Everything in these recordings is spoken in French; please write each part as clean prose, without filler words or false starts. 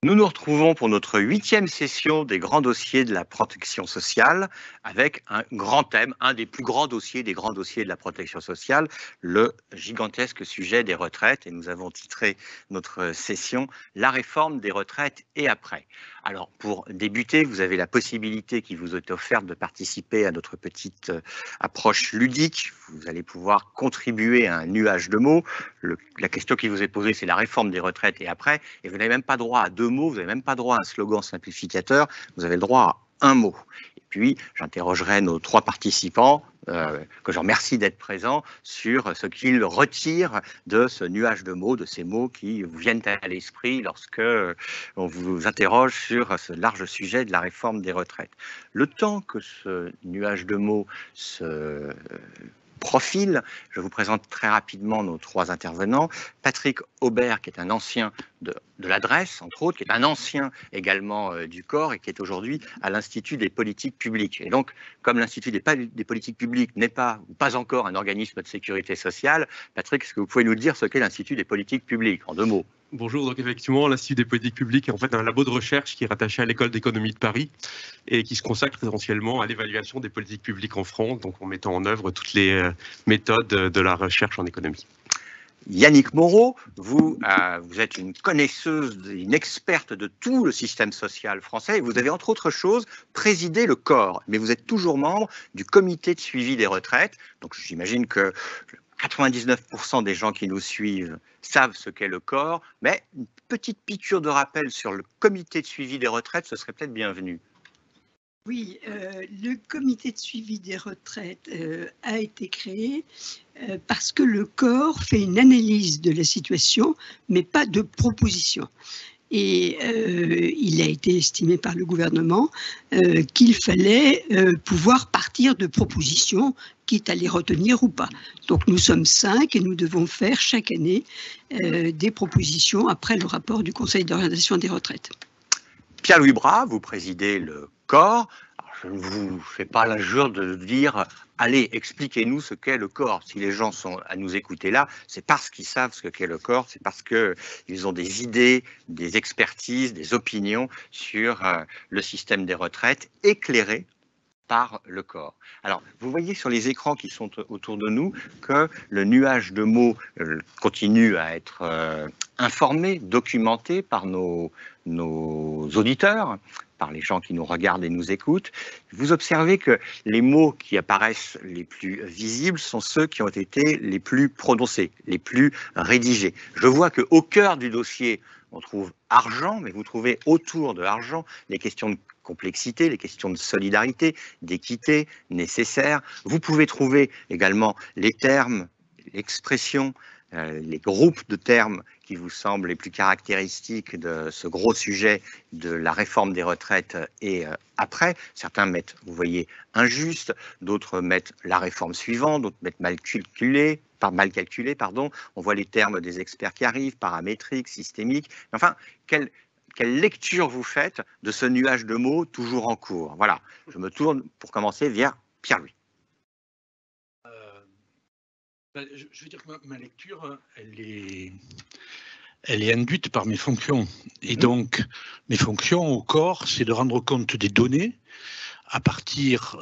Nous nous retrouvons pour notre 8e session des grands dossiers de la protection sociale avec un grand thème, un des plus grands dossiers des grands dossiers de la protection sociale, le gigantesque sujet des retraites. Et nous avons titré notre session « La réforme des retraites et après ». Alors pour débuter, vous avez la possibilité qui vous est offerte de participer à notre petite approche ludique. Vous allez pouvoir contribuer à un nuage de mots. La question qui vous est posée, c'est la réforme des retraites et après. Et vous n'avez même pas droit à 2 mots, vous n'avez même pas droit à un slogan simplificateur, vous avez le droit à un mot. Et puis, j'interrogerai nos 3 participants, que je remercie d'être présents, sur ce qu'ils retirent de ce nuage de mots, de ces mots qui vous viennent à l'esprit lorsque on vous interroge sur ce large sujet de la réforme des retraites. Le temps que ce nuage de mots se profil, je vous présente très rapidement nos 3 intervenants. Patrick Aubert, qui est un ancien de l'adresse, entre autres, qui est un ancien également du corps et qui est aujourd'hui à l'Institut des politiques publiques. Et donc, comme l'Institut des politiques publiques n'est pas, ou pas encore un organisme de sécurité sociale, Patrick, est-ce que vous pouvez nous dire ce qu'est l'Institut des politiques publiques, en 2 mots? Bonjour, donc effectivement, l'Institut des politiques publiques est en fait un labo de recherche qui est rattaché à l'École d'économie de Paris et qui se consacre essentiellement à l'évaluation des politiques publiques en France, donc en mettant en œuvre toutes les méthodes de la recherche en économie. Yannick Moreau, vous êtes une connaisseuse, une experte de tout le système social français et vous avez entre autres choses présidé le corps, mais vous êtes toujours membre du comité de suivi des retraites, donc j'imagine que 99% des gens qui nous suivent savent ce qu'est le corps, mais une petite piqûre de rappel sur le comité de suivi des retraites, ce serait peut-être bienvenu. Oui, le comité de suivi des retraites a été créé parce que le corps fait une analyse de la situation, mais pas de proposition. Et il a été estimé par le gouvernement qu'il fallait pouvoir partir de propositions, quitte à les retenir ou pas. Donc nous sommes 5 et nous devons faire chaque année des propositions après le rapport du Conseil d'orientation des retraites. Pierre-Louis Bras, vous présidez le corps. Alors, je ne vous fais pas l'injure de dire « Allez, expliquez-nous ce qu'est le corps ». Si les gens sont à nous écouter là, c'est parce qu'ils savent ce qu'est le corps, c'est parce qu'ils ont des idées, des expertises, des opinions sur le système des retraites éclairées par le corps. Alors, vous voyez sur les écrans qui sont autour de nous que le nuage de mots continue à être informé, documenté par nos auditeurs, par les gens qui nous regardent et nous écoutent. Vous observez que les mots qui apparaissent les plus visibles sont ceux qui ont été les plus prononcés, les plus rédigés. Je vois qu'au cœur du dossier, on trouve argent, mais vous trouvez autour de argent les questions de complexité, les questions de solidarité, d'équité nécessaires. Vous pouvez trouver également les termes, l'expression, les groupes de termes qui vous semblent les plus caractéristiques de ce gros sujet de la réforme des retraites et après. Certains mettent, vous voyez, injuste, d'autres mettent la réforme suivante, d'autres mettent mal calculé, pardon. On voit les termes des experts qui arrivent, paramétriques, systémiques. Enfin, quelle lecture vous faites de ce nuage de mots toujours en cours? Voilà, je me tourne pour commencer vers Pierre-Louis. Je veux dire que ma lecture, elle est induite par mes fonctions. Et donc, mes fonctions au corps, c'est de rendre compte des données à partir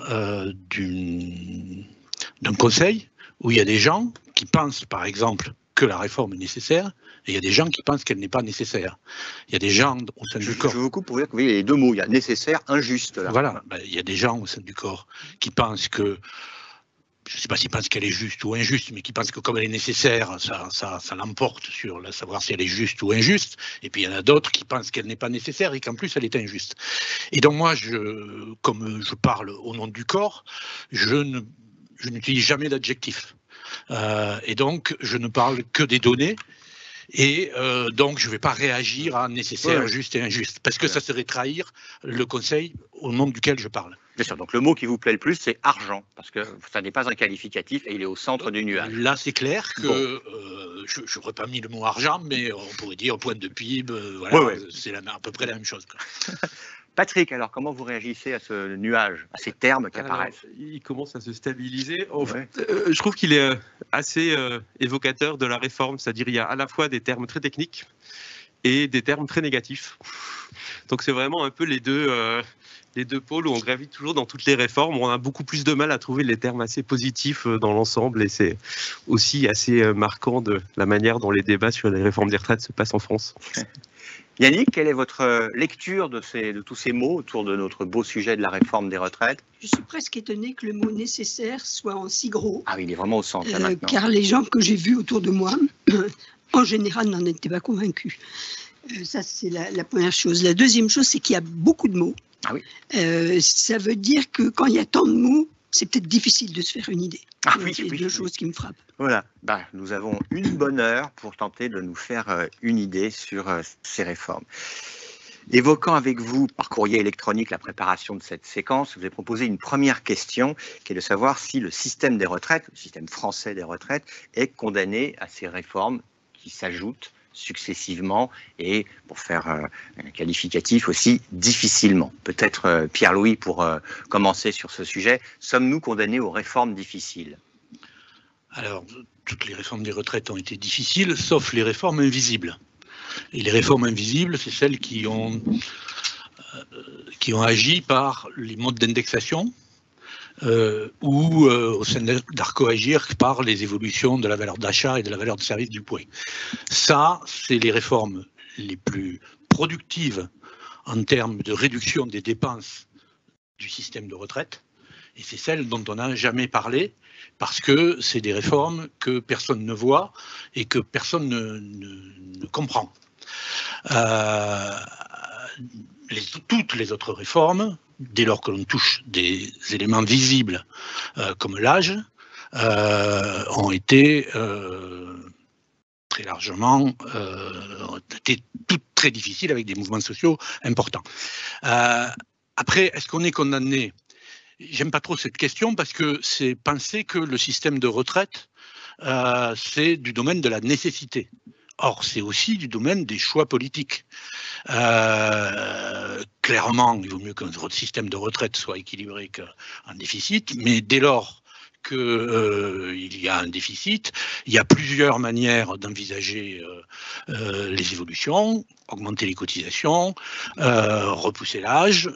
d'un conseil où il y a des gens qui pensent, par exemple, que la réforme est nécessaire, et il y a des gens qui pensent qu'elle n'est pas nécessaire. Il y a des gens au sein du corps... Je vous coupe pour dire que vous voyez les 2 mots, il y a nécessaire, injuste. Là. Voilà, il y a des gens au sein du corps qui pensent que, je ne sais pas s'ils pensent qu'elle est juste ou injuste, mais qui pensent que comme elle est nécessaire, ça l'emporte sur savoir si elle est juste ou injuste. Et puis il y en a d'autres qui pensent qu'elle n'est pas nécessaire et qu'en plus elle est injuste. Et donc moi, comme je parle au nom du corps, je n'utilise jamais d'adjectif. Et donc je ne parle que des données. Et donc, je ne vais pas réagir à nécessaire, juste et injuste, parce que ça serait trahir le conseil au nom duquel je parle. Bien sûr, donc le mot qui vous plaît le plus, c'est argent, parce que ça n'est pas un qualificatif et il est au centre du nuage. Là, c'est clair que je n'aurais pas mis le mot argent, mais on pourrait dire point de PIB, voilà, c'est à peu près la même chose, quoi. Patrick, alors comment vous réagissez à ce nuage, à ces termes qui apparaissent? Il commence à se stabiliser. En fait, je trouve qu'il est assez évocateur de la réforme, c'est-à-dire il y a à la fois des termes très techniques et des termes très négatifs. Donc c'est vraiment un peu les deux pôles où on gravite toujours dans toutes les réformes. On a beaucoup plus de mal à trouver les termes assez positifs dans l'ensemble, et c'est aussi assez marquant de la manière dont les débats sur les réformes des retraites se passent en France. Yannick, quelle est votre lecture de tous ces mots autour de notre beau sujet de la réforme des retraites? Je suis presque étonnée que le mot nécessaire soit en si gros. Ah oui, il est vraiment au centre là, maintenant. Car les gens que j'ai vus autour de moi, en général, n'en étaient pas convaincus. Ça, c'est la première chose. La deuxième chose, c'est qu'il y a beaucoup de mots. Ah oui. Ça veut dire que quand il y a tant de mots, c'est peut-être difficile de se faire une idée. Ah oui, c'est oui, deux oui. choses qui me frappent. Voilà, nous avons une bonne heure pour tenter de nous faire une idée sur ces réformes. Évoquant avec vous par courrier électronique la préparation de cette séquence, je vous ai proposé une première question qui est de savoir si le système des retraites, le système français des retraites, est condamné à ces réformes qui s'ajoutent successivement et, pour faire un qualificatif aussi, difficilement. Peut-être Pierre-Louis, pour commencer sur ce sujet, sommes-nous condamnés aux réformes difficiles? Alors, toutes les réformes des retraites ont été difficiles, sauf les réformes invisibles. Et les réformes invisibles, c'est celles qui ont agi par les modes d'indexation ou au sein d'Arco-Agir par les évolutions de la valeur d'achat et de la valeur de service du point. Ça, c'est les réformes les plus productives en termes de réduction des dépenses du système de retraite. Et c'est celles dont on n'a jamais parlé, parce que c'est des réformes que personne ne voit et que personne ne comprend. Toutes les autres réformes, dès lors que l'on touche des éléments visibles comme l'âge, ont été très largement, ont été toutes très difficiles avec des mouvements sociaux importants. Après, est-ce qu'on est condamné? J'aime pas trop cette question parce que c'est penser que le système de retraite, c'est du domaine de la nécessité. Or, c'est aussi du domaine des choix politiques. Clairement, il vaut mieux qu'un système de retraite soit équilibré qu'un déficit, mais dès lors qu'il y a un déficit, il y a plusieurs manières d'envisager les évolutions, augmenter les cotisations, repousser l'âge,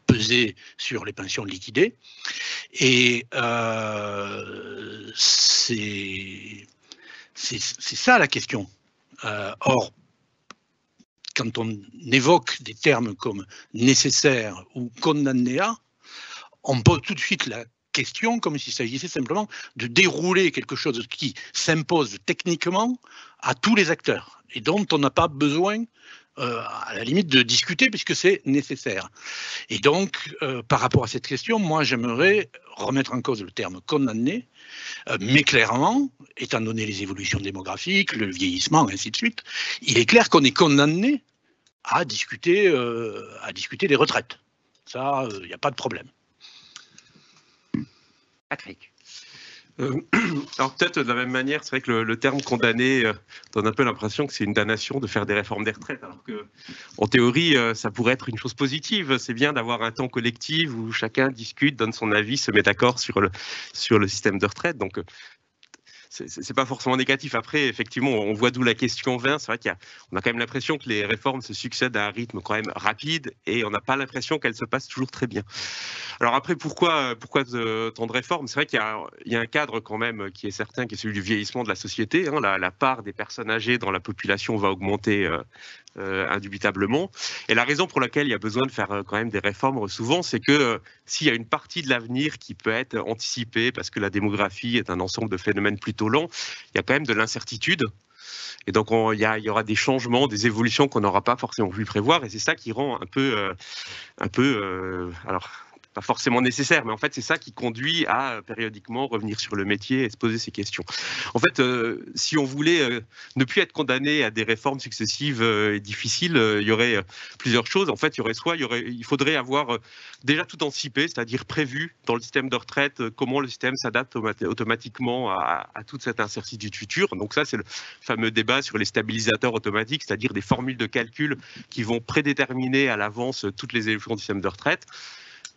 peser sur les pensions liquidées. Et c'est ça la question. Or, quand on évoque des termes comme nécessaire ou condamné à, on pose tout de suite la question comme s'il s'agissait simplement de dérouler quelque chose qui s'impose techniquement à tous les acteurs et dont on n'a pas besoin à la limite de discuter puisque c'est nécessaire. Et donc, par rapport à cette question, moi j'aimerais remettre en cause le terme condamné, mais clairement, étant donné les évolutions démographiques, le vieillissement, ainsi de suite, il est clair qu'on est condamné à discuter des retraites. Ça, il n'y a pas de problème. Patrick. Alors peut-être de la même manière, c'est vrai que le terme condamné donne un peu l'impression que c'est une damnation de faire des réformes des retraites, alors que en théorie, ça pourrait être une chose positive. C'est bien d'avoir un temps collectif où chacun discute, donne son avis, se met d'accord sur le système de retraite. Donc c'est pas forcément négatif. Après, effectivement, on voit d'où la question vient. C'est vrai qu'on a quand même l'impression que les réformes se succèdent à un rythme quand même rapide et on n'a pas l'impression qu'elles se passent toujours très bien. Alors après, pourquoi tant de réformes? C'est vrai qu'il y a un cadre quand même qui est certain, qui est celui du vieillissement de la société. Hein. La part des personnes âgées dans la population va augmenter indubitablement. Et la raison pour laquelle il y a besoin de faire quand même des réformes souvent, c'est que s'il y a une partie de l'avenir qui peut être anticipée parce que la démographie est un ensemble de phénomènes plutôt lents, il y a quand même de l'incertitude. Et donc, il y aura des changements, des évolutions qu'on n'aura pas forcément pu prévoir. Et c'est ça qui rend un peu alors, pas forcément nécessaire, mais en fait, c'est ça qui conduit à périodiquement revenir sur le métier et se poser ces questions. En fait, si on voulait ne plus être condamné à des réformes successives et difficiles, il y aurait plusieurs choses. En fait, il faudrait avoir déjà tout anticipé, c'est-à-dire prévu dans le système de retraite comment le système s'adapte automatiquement à toute cette incertitude future. Donc ça, c'est le fameux débat sur les stabilisateurs automatiques, c'est-à-dire des formules de calcul qui vont prédéterminer à l'avance toutes les évolutions du système de retraite.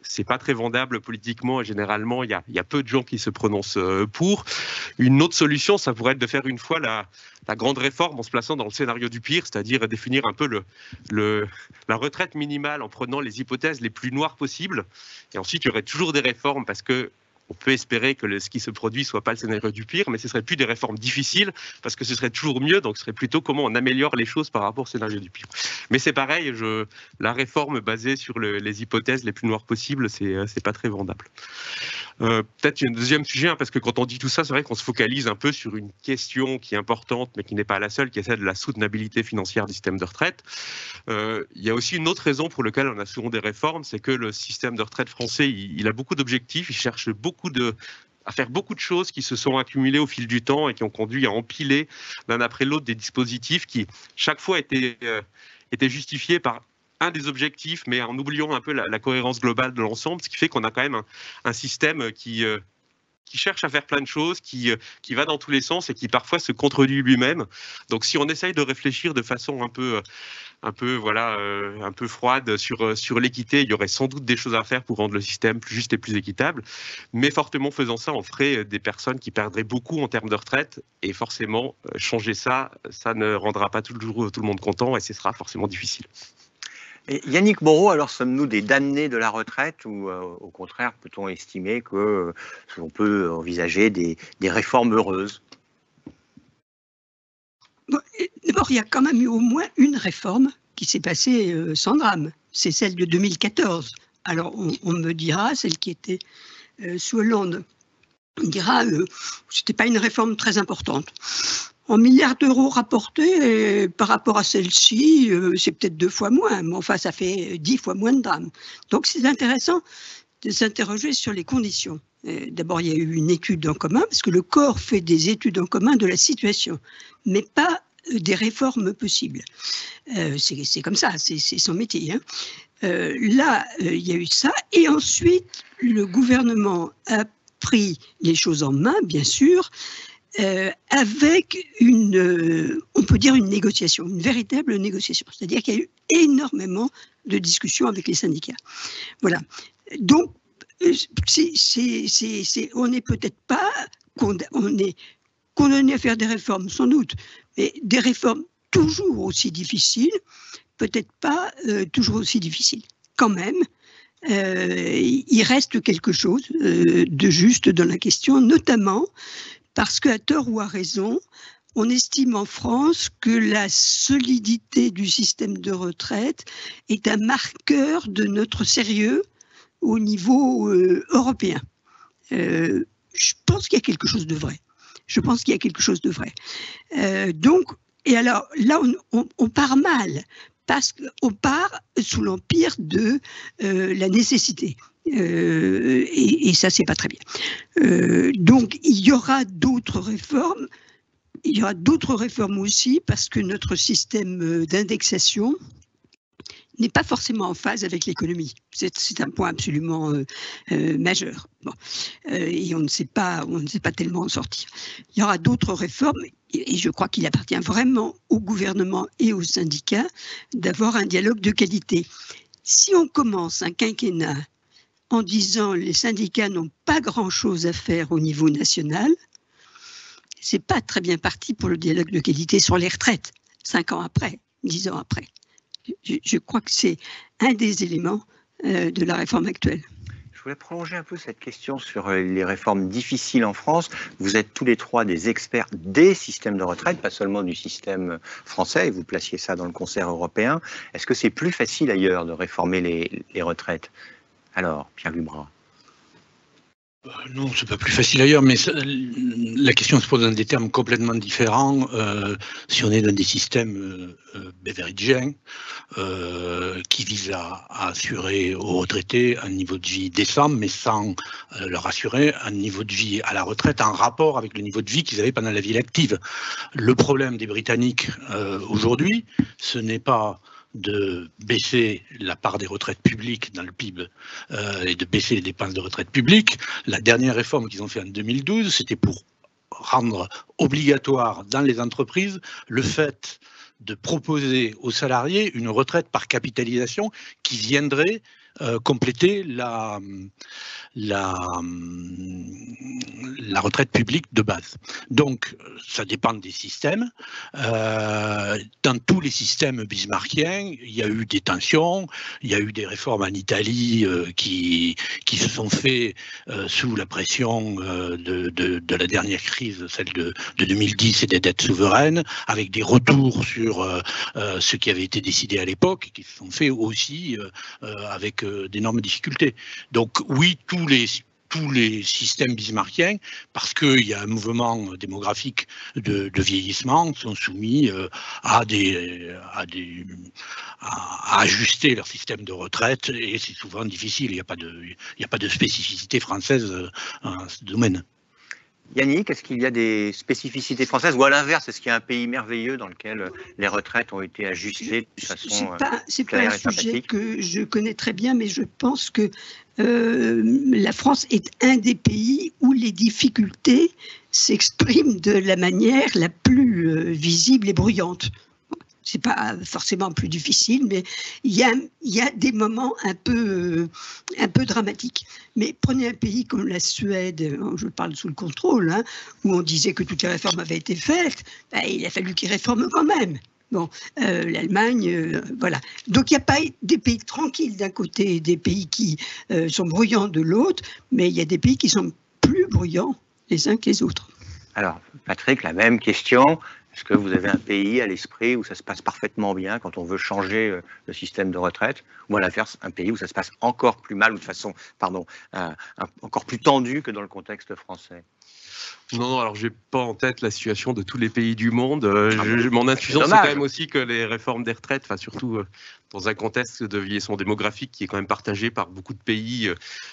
c'est pas très vendable politiquement et généralement il y a peu de gens qui se prononcent pour. Une autre solution, ça pourrait être de faire une fois la grande réforme en se plaçant dans le scénario du pire, c'est-à-dire définir un peu la retraite minimale en prenant les hypothèses les plus noires possibles. Et ensuite, il y aurait toujours des réformes parce que on peut espérer que ce qui se produit ne soit pas le scénario du pire, mais ce ne serait plus des réformes difficiles, parce que ce serait toujours mieux, donc ce serait plutôt comment on améliore les choses par rapport au scénario du pire. Mais c'est pareil, la réforme basée sur les hypothèses les plus noires possibles, c'est pas très vendable. Peut-être un deuxième sujet, hein, parce que quand on dit tout ça, c'est vrai qu'on se focalise un peu sur une question qui est importante, mais qui n'est pas la seule, qui est celle de la soutenabilité financière du système de retraite. Il y a aussi une autre raison pour laquelle on a souvent des réformes, c'est que le système de retraite français, il a beaucoup d'objectifs, il cherche à faire beaucoup de choses qui se sont accumulées au fil du temps et qui ont conduit à empiler l'un après l'autre des dispositifs qui, chaque fois, étaient justifiés par un des objectifs, mais en oubliant un peu la cohérence globale de l'ensemble, ce qui fait qu'on a quand même un système qui cherche à faire plein de choses, qui va dans tous les sens et qui parfois se contredit lui-même. Donc si on essaye de réfléchir de façon un peu froide sur l'équité, il y aurait sans doute des choses à faire pour rendre le système plus juste et plus équitable. Mais fortement faisant ça, on ferait des personnes qui perdraient beaucoup en termes de retraite. Et forcément, changer ça ne rendra pas toujours tout le monde content et ce sera forcément difficile. Et Yannick Moreau, alors sommes-nous des damnés de la retraite ou au contraire peut-on estimer qu'on peut envisager des réformes heureuses? D'abord, il y a quand même eu au moins une réforme qui s'est passée sans drame. C'est celle de 2014. Alors, on me dira, celle qui était sous Hollande, on dira c'était pas une réforme très importante. En milliards d'euros rapportés, par rapport à celle-ci, c'est peut-être 2 fois moins, mais enfin, ça fait 10 fois moins de drames. Donc, c'est intéressant de s'interroger sur les conditions. D'abord, il y a eu une étude en commun, parce que le corps fait des études en commun de la situation, mais pas des réformes possibles. C'est comme ça, c'est son métier. Hein. Là, il y a eu ça, et ensuite, le gouvernement a pris les choses en main, bien sûr, avec on peut dire une négociation, une véritable négociation. C'est-à-dire qu'il y a eu énormément de discussions avec les syndicats. Voilà. Donc, on n'est peut-être pas, on est condamné à faire des réformes, sans doute, mais des réformes toujours aussi difficiles, peut-être pas toujours aussi difficiles. Quand même, il reste quelque chose de juste dans la question, notamment parce qu'à tort ou à raison, on estime en France que la solidité du système de retraite est un marqueur de notre sérieux au niveau européen. Je pense qu'il y a quelque chose de vrai. Donc, et alors là, on part mal, parce qu'on part sous l'empire de la nécessité. Et ça, c'est pas très bien. Donc, il y aura d'autres réformes. Il y aura d'autres réformes aussi, parce que notre système d'indexation n'est pas forcément en phase avec l'économie. C'est un point absolument majeur. Bon. Et on ne sait pas tellement en sortir. Il y aura d'autres réformes, et je crois qu'il appartient vraiment au gouvernement et aux syndicats d'avoir un dialogue de qualité. Si on commence un quinquennat en disant les syndicats n'ont pas grand-chose à faire au niveau national, c'est pas très bien parti pour le dialogue de qualité sur les retraites, 5 ans après, 10 ans après. Je crois que c'est un des éléments de la réforme actuelle. Je voulais prolonger un peu cette question sur les réformes difficiles en France. Vous êtes tous les trois des experts des systèmes de retraite, pas seulement du système français, et vous placiez ça dans le concert européen. Est-ce que c'est plus facile ailleurs de réformer les retraites? Alors, Pierre Lubrat. Non, c'est pas plus facile ailleurs, mais la question se pose dans des termes complètement différents. Si on est dans des systèmes beveridgiens qui visent à assurer aux retraités un niveau de vie décent, mais sans leur assurer un niveau de vie à la retraite en rapport avec le niveau de vie qu'ils avaient pendant la vie active. Le problème des Britanniques aujourd'hui, ce n'est pas de baisser la part des retraites publiques dans le PIB et de baisser les dépenses de retraite publiques. La dernière réforme qu'ils ont fait en 2012, c'était pour rendre obligatoire dans les entreprises le fait de proposer aux salariés une retraite par capitalisation qui viendrait compléter la retraite publique de base. Donc, ça dépend des systèmes. Dans tous les systèmes bismarckiens, il y a eu des tensions, il y a eu des réformes en Italie qui se sont faites sous la pression de la dernière crise, celle de 2010 et des dettes souveraines, avec des retours sur ce qui avait été décidé à l'époque, qui se sont faits aussi avec d'énormes difficultés. Donc oui, tous les systèmes bismarckiens, parce qu'il y a un mouvement démographique de vieillissement, sont soumis à ajuster leur système de retraite, et c'est souvent difficile. Il n'y a pas de spécificité française dans ce domaine. Yannick, est-ce qu'il y a des spécificités françaises ou à l'inverse, est-ce qu'il y a un pays merveilleux dans lequel les retraites ont été ajustées de façon c'est pas un sujet que je connais très bien, mais je pense que la France est un des pays où les difficultés s'expriment de la manière la plus visible et bruyante. C'est pas forcément plus difficile, mais il y a des moments un peu dramatiques. Mais prenez un pays comme la Suède, je parle sous le contrôle, hein, où on disait que toutes les réformes avaient été faites, ben, il a fallu qu'ils réforment quand même. Bon, l'Allemagne, voilà. Donc il n'y a pas des pays tranquilles d'un côté et des pays qui sont bruyants de l'autre, mais il y a des pays qui sont plus bruyants les uns que les autres. Alors, Patrick, la même question. Est-ce que vous avez un pays à l'esprit où ça se passe parfaitement bien quand on veut changer le système de retraite, ou à l'inverse, un pays où ça se passe encore plus mal, ou de façon, encore plus tendue que dans le contexte français? Non, alors j'ai pas en tête la situation de tous les pays du monde. Mon intuition, c'est quand même aussi que les réformes des retraites, surtout dans un contexte de vieillissement démographique qui est quand même partagé par beaucoup de pays,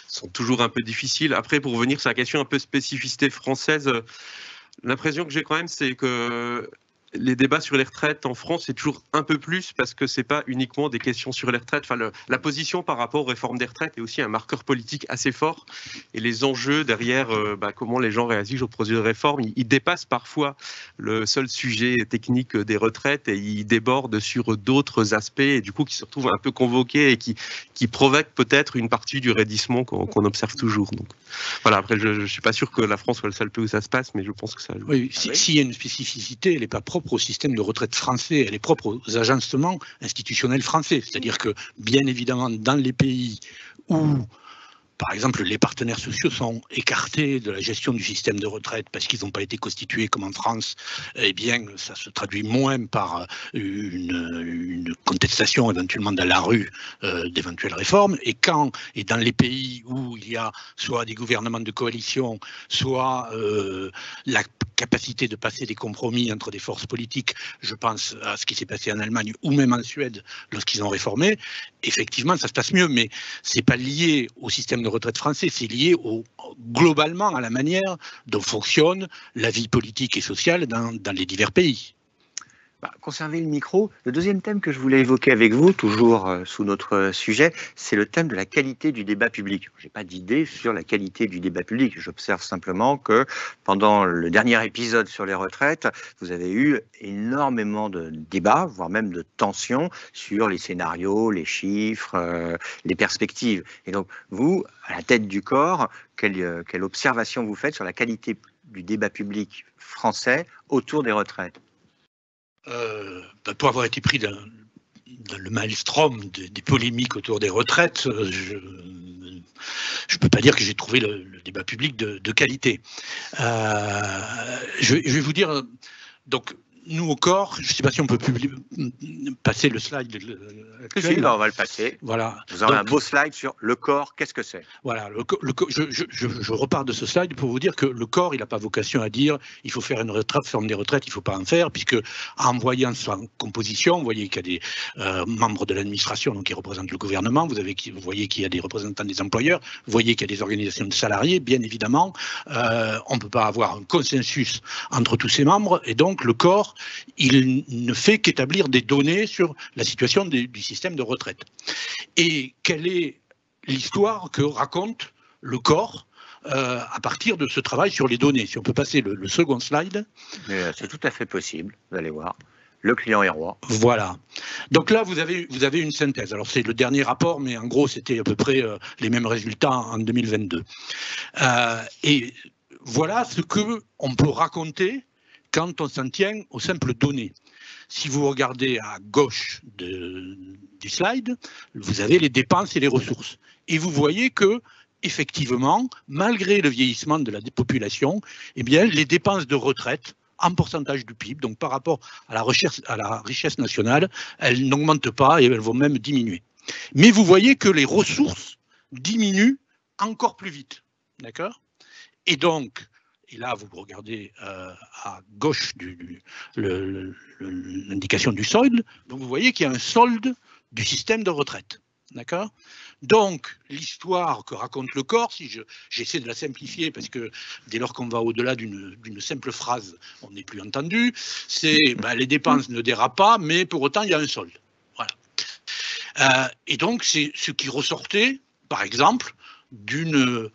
sont toujours un peu difficiles. Après, pour revenir sur la question un peu spécificité française, l'impression que j'ai quand même, c'est que les débats sur les retraites en France, c'est toujours un peu plus parce que c'est pas uniquement des questions sur les retraites. La position par rapport aux réformes des retraites est aussi un marqueur politique assez fort. Et les enjeux derrière, comment les gens réagissent aux projets de réforme, ils dépassent parfois le seul sujet technique des retraites et ils débordent sur d'autres aspects et du coup qui se retrouvent un peu convoqués et qui provoquent peut-être une partie du raidissement qu'on observe toujours. Donc voilà. Après, je ne suis pas sûr que la France soit le seul pays où ça se passe, mais je pense que ça. Oui, s'il y a une spécificité, elle n'est pas propre au système de retraite français, elle est propre aux agencements institutionnels français. C'est-à-dire que, bien évidemment, dans les pays où, par exemple, les partenaires sociaux sont écartés de la gestion du système de retraite parce qu'ils n'ont pas été constitués comme en France, eh bien, ça se traduit moins par une contestation éventuellement dans la rue d'éventuelles réformes. Et dans les pays où il y a soit des gouvernements de coalition, soit la capacité de passer des compromis entre des forces politiques, je pense à ce qui s'est passé en Allemagne ou même en Suède lorsqu'ils ont réformé, effectivement, ça se passe mieux, mais c'est pas lié au système de retraite français, c'est lié globalement à la manière dont fonctionne la vie politique et sociale dans les divers pays. Conservez le micro. Le deuxième thème que je voulais évoquer avec vous, toujours sous notre sujet, c'est le thème de la qualité du débat public. Je n'ai pas d'idée sur la qualité du débat public. J'observe simplement que pendant le dernier épisode sur les retraites, vous avez eu énormément de débats, voire même de tensions sur les scénarios, les chiffres, les perspectives. Et donc, vous, à la tête du corps, quelle observation vous faites sur la qualité du débat public français autour des retraites ? Pour avoir été pris dans le maelstrom des polémiques autour des retraites, je ne peux pas dire que j'ai trouvé le débat public de qualité. Je vais vous dire, donc, nous au corps, je ne sais pas si on peut passer le slide. Si, on va le passer. Voilà. Vous avez un beau slide sur le corps, qu'est-ce que c'est? Voilà, je repars de ce slide pour vous dire que le corps, il n'a pas vocation à dire il faut faire une réforme des retraites, il ne faut pas en faire, puisque en voyant sa composition, vous voyez qu'il y a des membres de l'administration donc qui représentent le gouvernement, vous voyez qu'il y a des représentants des employeurs, vous voyez qu'il y a des organisations de salariés, bien évidemment, on ne peut pas avoir un consensus entre tous ces membres, et donc le corps, il ne fait qu'établir des données sur la situation du système de retraite. Et quelle est l'histoire que raconte le corps à partir de ce travail sur les données? Si on peut passer le second slide. C'est tout à fait possible, vous allez voir. Le client est roi. Voilà. Donc là, vous avez une synthèse. Alors, c'est le dernier rapport, mais en gros, c'était à peu près les mêmes résultats en 2022. Et voilà ce qu'on peut raconter quand on s'en tient aux simples données. Si vous regardez à gauche du slide, vous avez les dépenses et les ressources. Et vous voyez que, effectivement, malgré le vieillissement de la population, eh bien, les dépenses de retraite, en pourcentage du PIB, donc par rapport à la richesse nationale, elles n'augmentent pas et elles vont même diminuer. Mais vous voyez que les ressources diminuent encore plus vite. D'accord ? Et donc, et là vous regardez à gauche l'indication du solde, donc vous voyez qu'il y a un solde du système de retraite. D'accord ? Donc, l'histoire que raconte le corps, si j'essaie de la simplifier, parce que dès lors qu'on va au-delà d'une simple phrase, on n'est plus entendu, c'est les dépenses ne dérapent pas, mais pour autant, il y a un solde. Voilà. Et donc, c'est ce qui ressortait, par exemple, d'un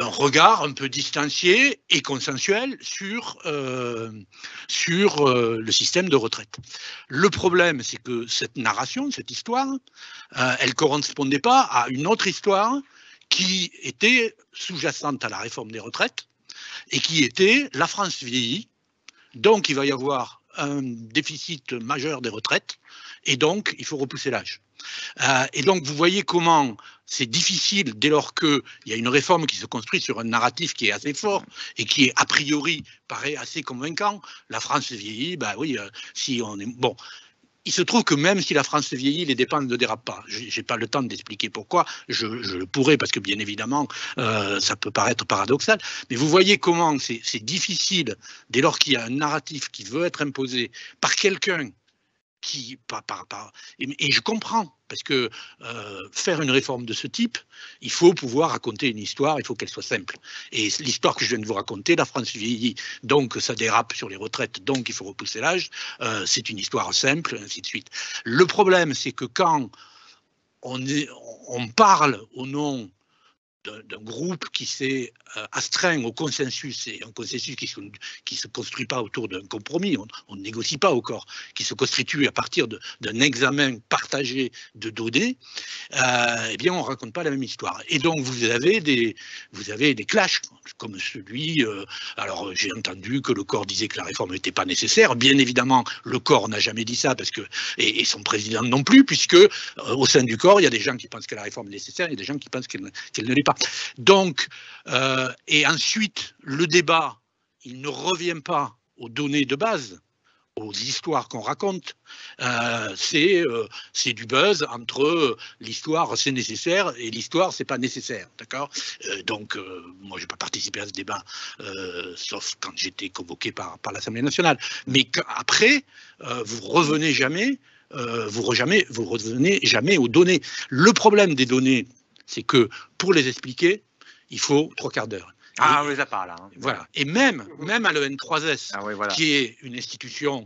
regard un peu distancié et consensuel sur le système de retraite. Le problème, c'est que cette narration, cette histoire, elle ne correspondait pas à une autre histoire qui était sous-jacente à la réforme des retraites et qui était la France vieillit, donc il va y avoir un déficit majeur des retraites et donc il faut repousser l'âge. Et donc, vous voyez comment c'est difficile dès lors qu'il y a une réforme qui se construit sur un narratif qui est assez fort et qui, a priori, paraît assez convaincant. La France vieillit, oui, si on est... Bon, il se trouve que même si la France vieillit, les dépenses ne dérapent pas. Je n'ai pas le temps d'expliquer pourquoi, je le pourrais parce que, bien évidemment, ça peut paraître paradoxal. Mais vous voyez comment c'est difficile dès lors qu'il y a un narratif qui veut être imposé par quelqu'un et je comprends, parce que faire une réforme de ce type, il faut pouvoir raconter une histoire, il faut qu'elle soit simple. Et l'histoire que je viens de vous raconter, la France vieillit, donc ça dérape sur les retraites, donc il faut repousser l'âge, c'est une histoire simple, ainsi de suite. Le problème, c'est que quand on parle au nom d'un groupe qui s'est astreint au consensus, et un consensus qui ne se construit pas autour d'un compromis, on ne négocie pas au corps, qui se constitue à partir d'un examen partagé de données, eh bien on ne raconte pas la même histoire. Et donc vous avez des clashs, comme celui, alors j'ai entendu que le corps disait que la réforme n'était pas nécessaire, bien évidemment le corps n'a jamais dit ça, parce que, et son président non plus, puisque au sein du corps, il y a des gens qui pensent que la réforme est nécessaire, il y a des gens qui pensent qu'elle ne l'est pas. Donc, et ensuite, le débat, il ne revient pas aux données de base, aux histoires qu'on raconte. C'est du buzz entre l'histoire c'est nécessaire et l'histoire c'est pas nécessaire, d'accord. Donc, moi j'ai pas participé à ce débat, sauf quand j'étais convoqué par l'Assemblée nationale. Mais après, vous revenez jamais aux données. Le problème des données, c'est que pour les expliquer, il faut 3 quarts d'heure. Ah, on les a pas là. Hein. Voilà. Et même à l'EN3S, voilà, qui est une institution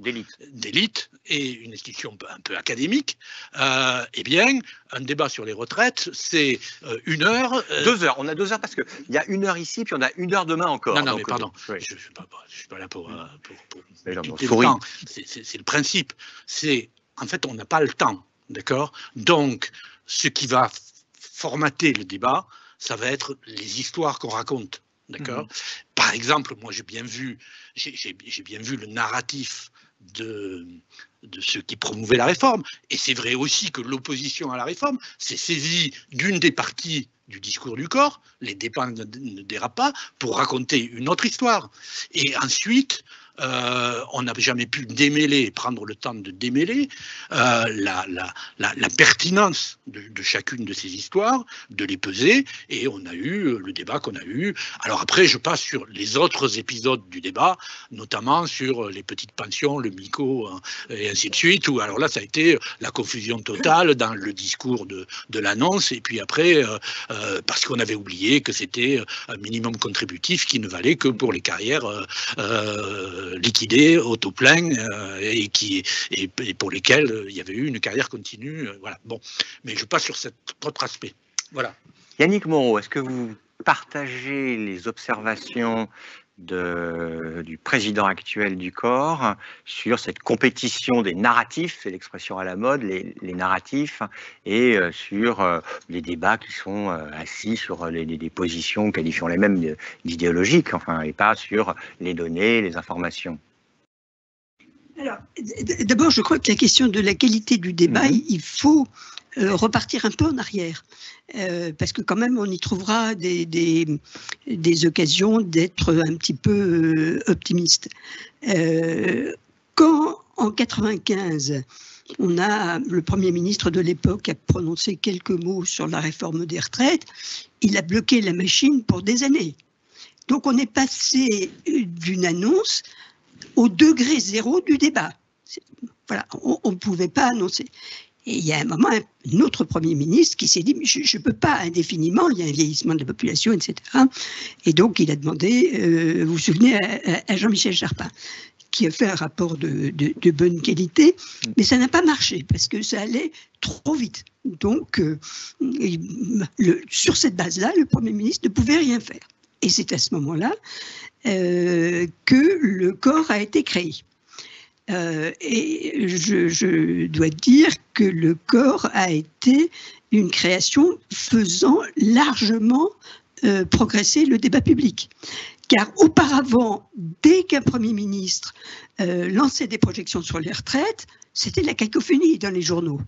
d'élite et une institution un peu académique, eh bien, un débat sur les retraites, c'est 1 heure. 2 heures. On a 2 heures parce qu'il y a 1 heure ici, puis on a 1 heure demain encore. Non, donc, mais pardon. Oui. Je ne suis pas là pour c'est le principe. En fait, on n'a pas le temps, d'accord. Donc, ce qui va formater le débat, ça va être les histoires qu'on raconte, d'accord. Par exemple, moi j'ai bien vu le narratif de ceux qui promouvaient la réforme, et c'est vrai aussi que l'opposition à la réforme s'est saisie d'une des parties du discours du corps, les dépenses ne dérapent pas, pour raconter une autre histoire. Et ensuite, on n'a jamais pu démêler, prendre le temps de démêler la pertinence de chacune de ces histoires, de les peser, et on a eu le débat qu'on a eu. Alors après, je passe sur les autres épisodes du débat, notamment sur les petites pensions, le MICO, et ainsi de suite, où alors là, ça a été la confusion totale dans le discours de l'annonce, et puis après, parce qu'on avait oublié que c'était un minimum contributif qui ne valait que pour les carrières liquidés au taux plein et pour lesquels il y avait eu une carrière continue. Voilà. Bon, mais je passe sur cet autre aspect. Voilà. Yannick Moreau, est-ce que vous partager les observations du président actuel du corps sur cette compétition des narratifs, c'est l'expression à la mode, les narratifs, et sur les débats qui sont assis sur des positions qualifiant les mêmes d'idéologiques, enfin, et pas sur les données, les informations. Alors, d'abord, je crois que la question de la qualité du débat, il faut repartir un peu en arrière, parce que quand même, on y trouvera des occasions d'être un petit peu optimiste. Quand, en 95, le Premier ministre de l'époque a prononcé quelques mots sur la réforme des retraites, il a bloqué la machine pour des années. Donc, on est passé d'une annonce au degré zéro du débat. Voilà, on ne pouvait pas annoncer. Et il y a un moment, un autre Premier ministre qui s'est dit « je ne peux pas indéfiniment, il y a un vieillissement de la population, etc. » Et donc, il a demandé, vous vous souvenez, à Jean-Michel Charpin, qui a fait un rapport de bonne qualité, mais ça n'a pas marché, parce que ça allait trop vite. Donc, sur cette base-là, le Premier ministre ne pouvait rien faire. Et c'est à ce moment-là que le corps a été créé. Et je dois dire que le corps a été une création faisant largement progresser le débat public. Car auparavant, dès qu'un Premier ministre lançait des projections sur les retraites, c'était la cacophonie dans les journaux.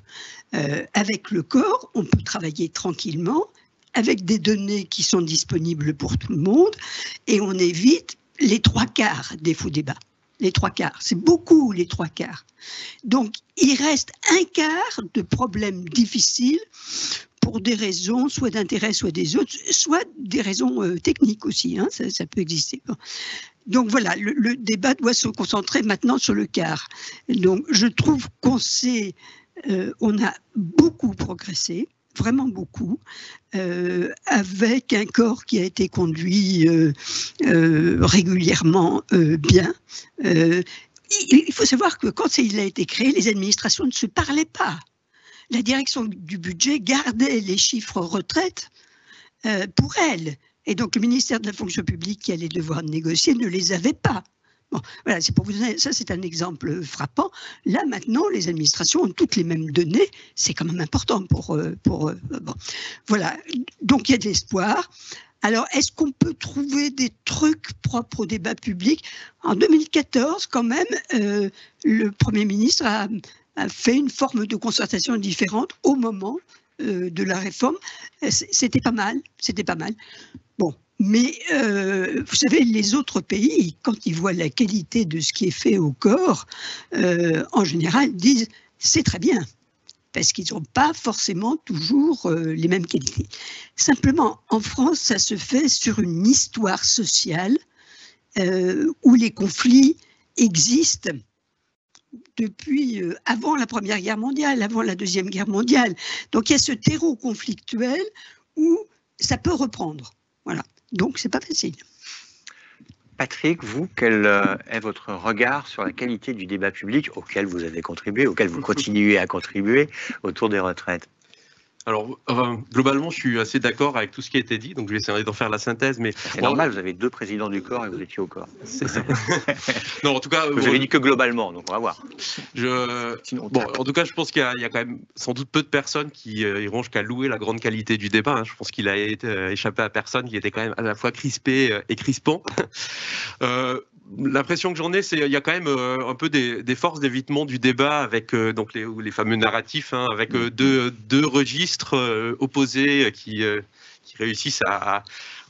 Avec le corps, on peut travailler tranquillement, avec des données qui sont disponibles pour tout le monde, et on évite les 3/4 des faux débats. Les 3/4, c'est beaucoup les 3/4. Donc, il reste 1/4 de problèmes difficiles pour des raisons soit d'intérêt, soit des autres, soit des raisons techniques aussi, hein, ça peut exister. Donc voilà, le débat doit se concentrer maintenant sur le quart. Donc je trouve on a beaucoup progressé, vraiment beaucoup, avec un corps qui a été conduit régulièrement bien. Il faut savoir que quand il a été créé, les administrations ne se parlaient pas. La direction du budget gardait les chiffres retraite pour elle. Et donc le ministère de la fonction publique qui allait devoir négocier ne les avait pas. Bon, voilà, c'est pour vous donner, ça c'est un exemple frappant. Là maintenant, les administrations ont toutes les mêmes données, c'est quand même important pour bon. Voilà, donc il y a de l'espoir. Alors, est-ce qu'on peut trouver des trucs propres au débat public? En 2014, quand même, le Premier ministre a fait une forme de concertation différente au moment de la réforme. C'était pas mal, c'était pas mal. Bon. Mais vous savez, les autres pays, quand ils voient la qualité de ce qui est fait au corps, en général, disent « c'est très bien », parce qu'ils n'ont pas forcément toujours les mêmes qualités. Simplement, en France, ça se fait sur une histoire sociale où les conflits existent depuis avant la Première Guerre mondiale, avant la Deuxième Guerre mondiale. Donc il y a ce terreau conflictuel où ça peut reprendre. Voilà. Donc, c'est pas facile. Patrick, vous, quel est votre regard sur la qualité du débat public auquel vous avez contribué, auquel vous continuez à contribuer autour des retraites? Alors, globalement, je suis assez d'accord avec tout ce qui a été dit, donc je vais essayer d'en faire la synthèse. Mais c'est normal, vous avez 2 présidents du corps et vous étiez au corps. C'est ça. Non, en tout cas, vous avez dit que globalement, donc on va voir. Bon, en tout cas, je pense qu'il y a quand même sans doute peu de personnes qui iront jusqu'à louer la grande qualité du débat. Hein. Je pense qu'il a échappé à personne, qui était quand même à la fois crispé et crispant. L'impression que j'en ai, c'est qu'il y a quand même un peu des forces d'évitement du débat avec donc les fameux narratifs, hein, avec deux registres opposés qui réussissent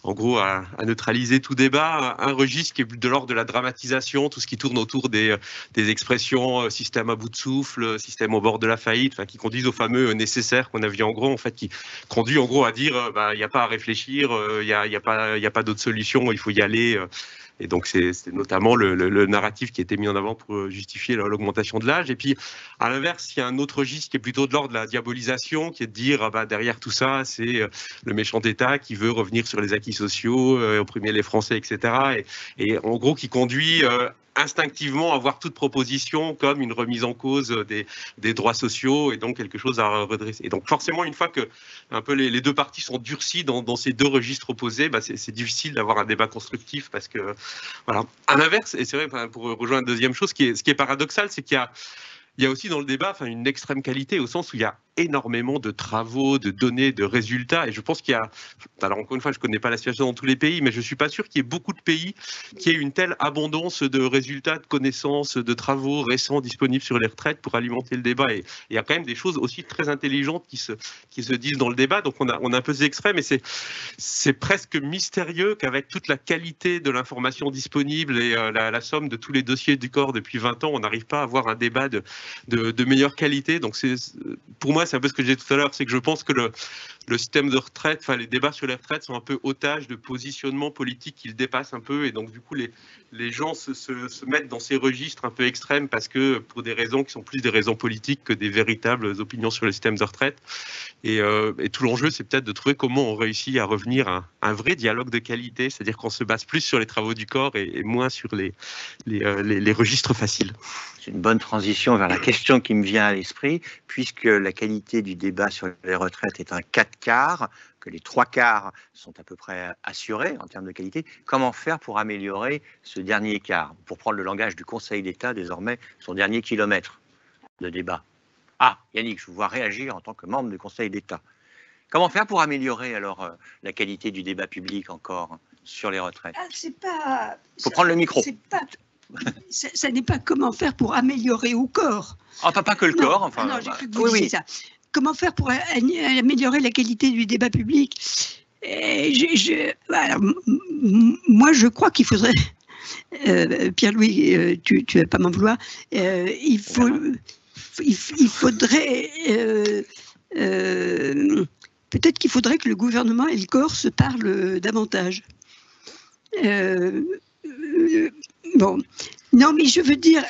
en gros à neutraliser tout débat. Un registre qui est de l'ordre de la dramatisation, tout ce qui tourne autour des expressions système à bout de souffle, système au bord de la faillite, enfin, qui conduisent au fameux nécessaire qu'on a vu en gros, en fait, qui conduit en gros à dire il n'y a pas à réfléchir, il n'y a pas d'autre solution, il faut y aller. Et donc, c'est notamment le narratif qui a été mis en avant pour justifier l'augmentation de l'âge. Et puis, à l'inverse, il y a un autre registre qui est plutôt de l'ordre de la diabolisation, qui est de dire, derrière tout ça, c'est le méchant d'État qui veut revenir sur les acquis sociaux, opprimer les Français, etc. Et en gros, qui conduit instinctivement avoir toute proposition comme une remise en cause des droits sociaux et donc quelque chose à redresser. Et donc forcément, une fois que un peu les deux parties sont durcies dans ces deux registres opposés, bah c'est difficile d'avoir un débat constructif parce que, voilà. À l'inverse, et c'est vrai, pour rejoindre la deuxième chose, ce qui est paradoxal, c'est qu'il y a aussi dans le débat une extrême qualité au sens où il y a énormément de travaux, de données, de résultats. Et je pense qu'il y a, alors encore une fois, je ne connais pas la situation dans tous les pays, mais je ne suis pas sûr qu'il y ait beaucoup de pays qui aient une telle abondance de résultats, de connaissances, de travaux récents disponibles sur les retraites pour alimenter le débat. Et il y a quand même des choses aussi très intelligentes qui se disent dans le débat. Donc on a un peu ces extrêmes, mais c'est presque mystérieux qu'avec toute la qualité de l'information disponible et la somme de tous les dossiers du corps depuis 20 ans, on n'arrive pas à avoir un débat de meilleure qualité. Donc pour moi, c'est un peu ce que j'ai dit tout à l'heure, c'est que je pense que le système de retraite, les débats sur les retraites sont un peu otages de positionnements politiques qui le dépassent un peu, et donc du coup les gens se mettent dans ces registres un peu extrêmes parce que pour des raisons qui sont plus des raisons politiques que des véritables opinions sur le système de retraite. Et tout l'enjeu, c'est peut-être de trouver comment on réussit à revenir à un vrai dialogue de qualité, c'est-à-dire qu'on se base plus sur les travaux du corps et moins sur les registres faciles. C'est une bonne transition vers la question qui me vient à l'esprit, puisque la qualité du débat sur les retraites est un 4/4, que les 3/4 sont à peu près assurés en termes de qualité. Comment faire pour améliorer ce dernier quart? Pour prendre le langage du Conseil d'État, désormais, son dernier kilomètre de débat. Ah, Yannick, je vous vois réagir en tant que membre du Conseil d'État. Comment faire pour améliorer alors la qualité du débat public encore sur les retraites? C'est pas. Il faut prendre le micro. Ça n'est pas comment faire pour améliorer au corps. Enfin, pas que le corps. Enfin, non, j'ai cru que vous disiez ça. Comment faire pour améliorer la qualité du débat public? Alors, moi, je crois qu'il faudrait. Pierre-Louis, tu ne vas pas m'en vouloir. Il faudrait. Peut-être qu'il faudrait que le gouvernement et le corps se parlent davantage. Bon, non, mais je veux dire,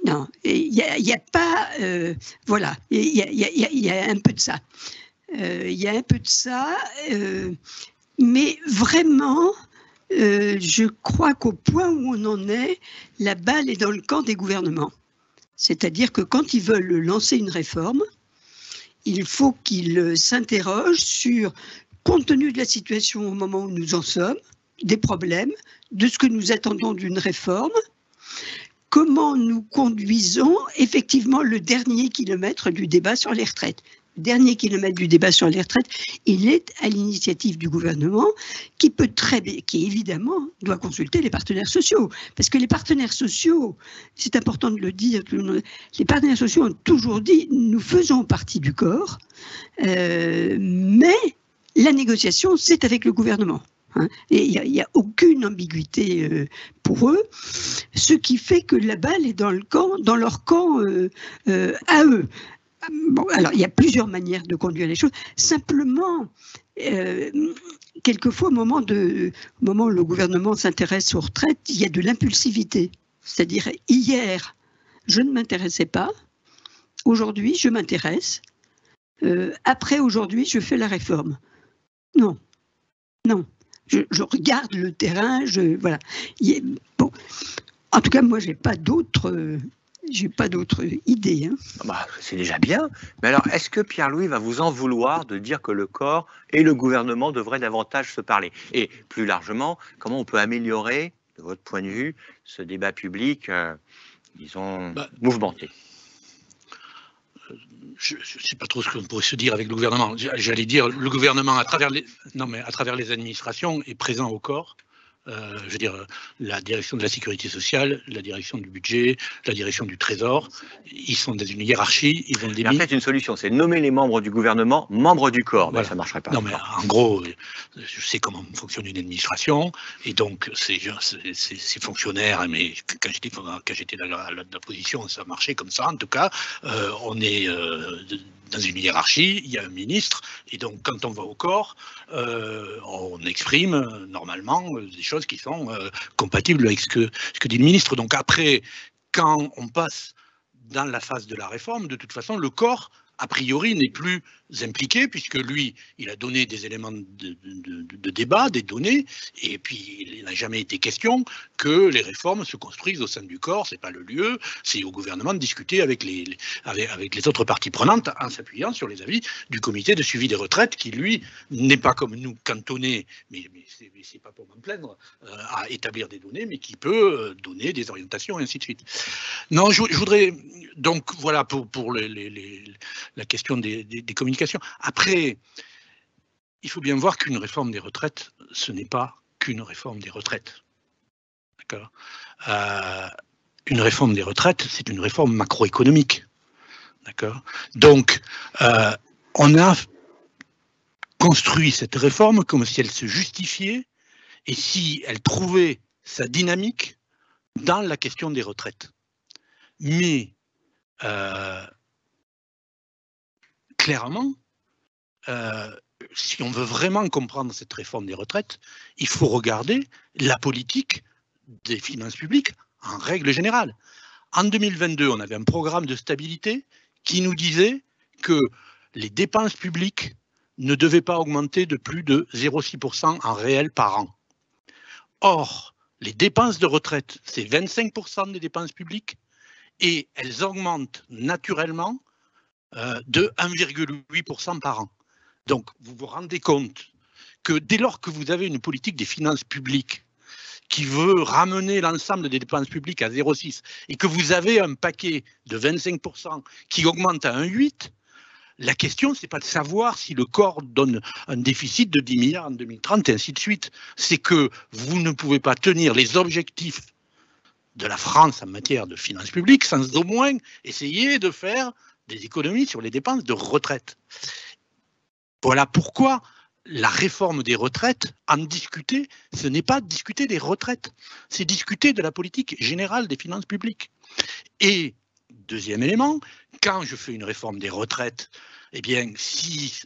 non, il n'y a pas, voilà, il y a un peu de ça. Il y a un peu de ça, mais vraiment, je crois qu'au point où on en est, la balle est dans le camp des gouvernements. C'est-à-dire que quand ils veulent lancer une réforme, il faut qu'ils s'interrogent sur, compte tenu de la situation au moment où nous en sommes, des problèmes, de ce que nous attendons d'une réforme, comment nous conduisons effectivement le dernier kilomètre du débat sur les retraites. Dernier kilomètre du débat sur les retraites, il est à l'initiative du gouvernement qui évidemment doit consulter les partenaires sociaux. Parce que les partenaires sociaux, c'est important de le dire, les partenaires sociaux ont toujours dit nous faisons partie du corps, mais la négociation c'est avec le gouvernement. Et il n'y a aucune ambiguïté pour eux, ce qui fait que la balle est dans leur camp à eux. Bon, alors il y a plusieurs manières de conduire les choses. Simplement, quelquefois, au moment où le gouvernement s'intéresse aux retraites, il y a de l'impulsivité. C'est-à-dire, hier, je ne m'intéressais pas. Aujourd'hui, je m'intéresse. Après, aujourd'hui, je fais la réforme. Non. Je regarde le terrain, voilà. Bon. En tout cas, moi, j'ai pas d'autres idées. Hein. Bah, c'est déjà bien. Mais alors, est-ce que Pierre-Louis va vous en vouloir de dire que le corps et le gouvernement devraient davantage se parler? Et plus largement, comment on peut améliorer, de votre point de vue, ce débat public, disons, mouvementé? Je ne sais pas trop ce qu'on pourrait se dire avec le gouvernement. J'allais dire, le gouvernement, à travers les administrations, est présent au corps. Je veux dire, la direction de la sécurité sociale, la direction du budget, la direction du trésor, ils sont dans une hiérarchie, ils ont des... Il y a peut-être une solution, c'est nommer les membres du gouvernement membres du corps, voilà. Mais ça ne marcherait pas. Non, mais en gros, je sais comment fonctionne une administration, et donc ces fonctionnaires, mais quand j'étais dans la position, ça marchait comme ça, en tout cas, on est... dans une hiérarchie, il y a un ministre, et donc quand on va au corps, on exprime normalement des choses qui sont compatibles avec ce que dit le ministre. Donc après, quand on passe dans la phase de la réforme, de toute façon, le corps a priori, n'est plus impliqué, puisque lui, il a donné des éléments de débat, des données, et puis il n'a jamais été question que les réformes se construisent au sein du corps, c'est pas le lieu, c'est au gouvernement de discuter avec les autres parties prenantes en s'appuyant sur les avis du comité de suivi des retraites, qui lui n'est pas comme nous cantonné, mais c'est pas pour m'en plaindre, à établir des données, mais qui peut donner des orientations, et ainsi de suite. Non, je voudrais, donc voilà pour la question des communications. Après, il faut bien voir qu'une réforme des retraites, ce n'est pas qu'une réforme des retraites. D'accord ? Une réforme des retraites, c'est une réforme macroéconomique. D'accord ? Donc, on a construit cette réforme comme si elle se justifiait et si elle trouvait sa dynamique dans la question des retraites. Mais clairement, si on veut vraiment comprendre cette réforme des retraites, il faut regarder la politique des finances publiques en règle générale. En 2022, on avait un programme de stabilité qui nous disait que les dépenses publiques ne devaient pas augmenter de plus de 0,6% en réel par an. Or, les dépenses de retraite, c'est 25% des dépenses publiques et elles augmentent naturellement de 1,8% par an. Donc, vous vous rendez compte que dès lors que vous avez une politique des finances publiques qui veut ramener l'ensemble des dépenses publiques à 0,6 et que vous avez un paquet de 25% qui augmente à 1,8, la question, ce n'est pas de savoir si le corps donne un déficit de 10 milliards en 2030 et ainsi de suite. C'est que vous ne pouvez pas tenir les objectifs de la France en matière de finances publiques sans au moins essayer de faire des économies sur les dépenses de retraite. Voilà pourquoi la réforme des retraites, en discuter, ce n'est pas discuter des retraites, c'est discuter de la politique générale des finances publiques. Et deuxième élément, quand je fais une réforme des retraites, eh bien, si,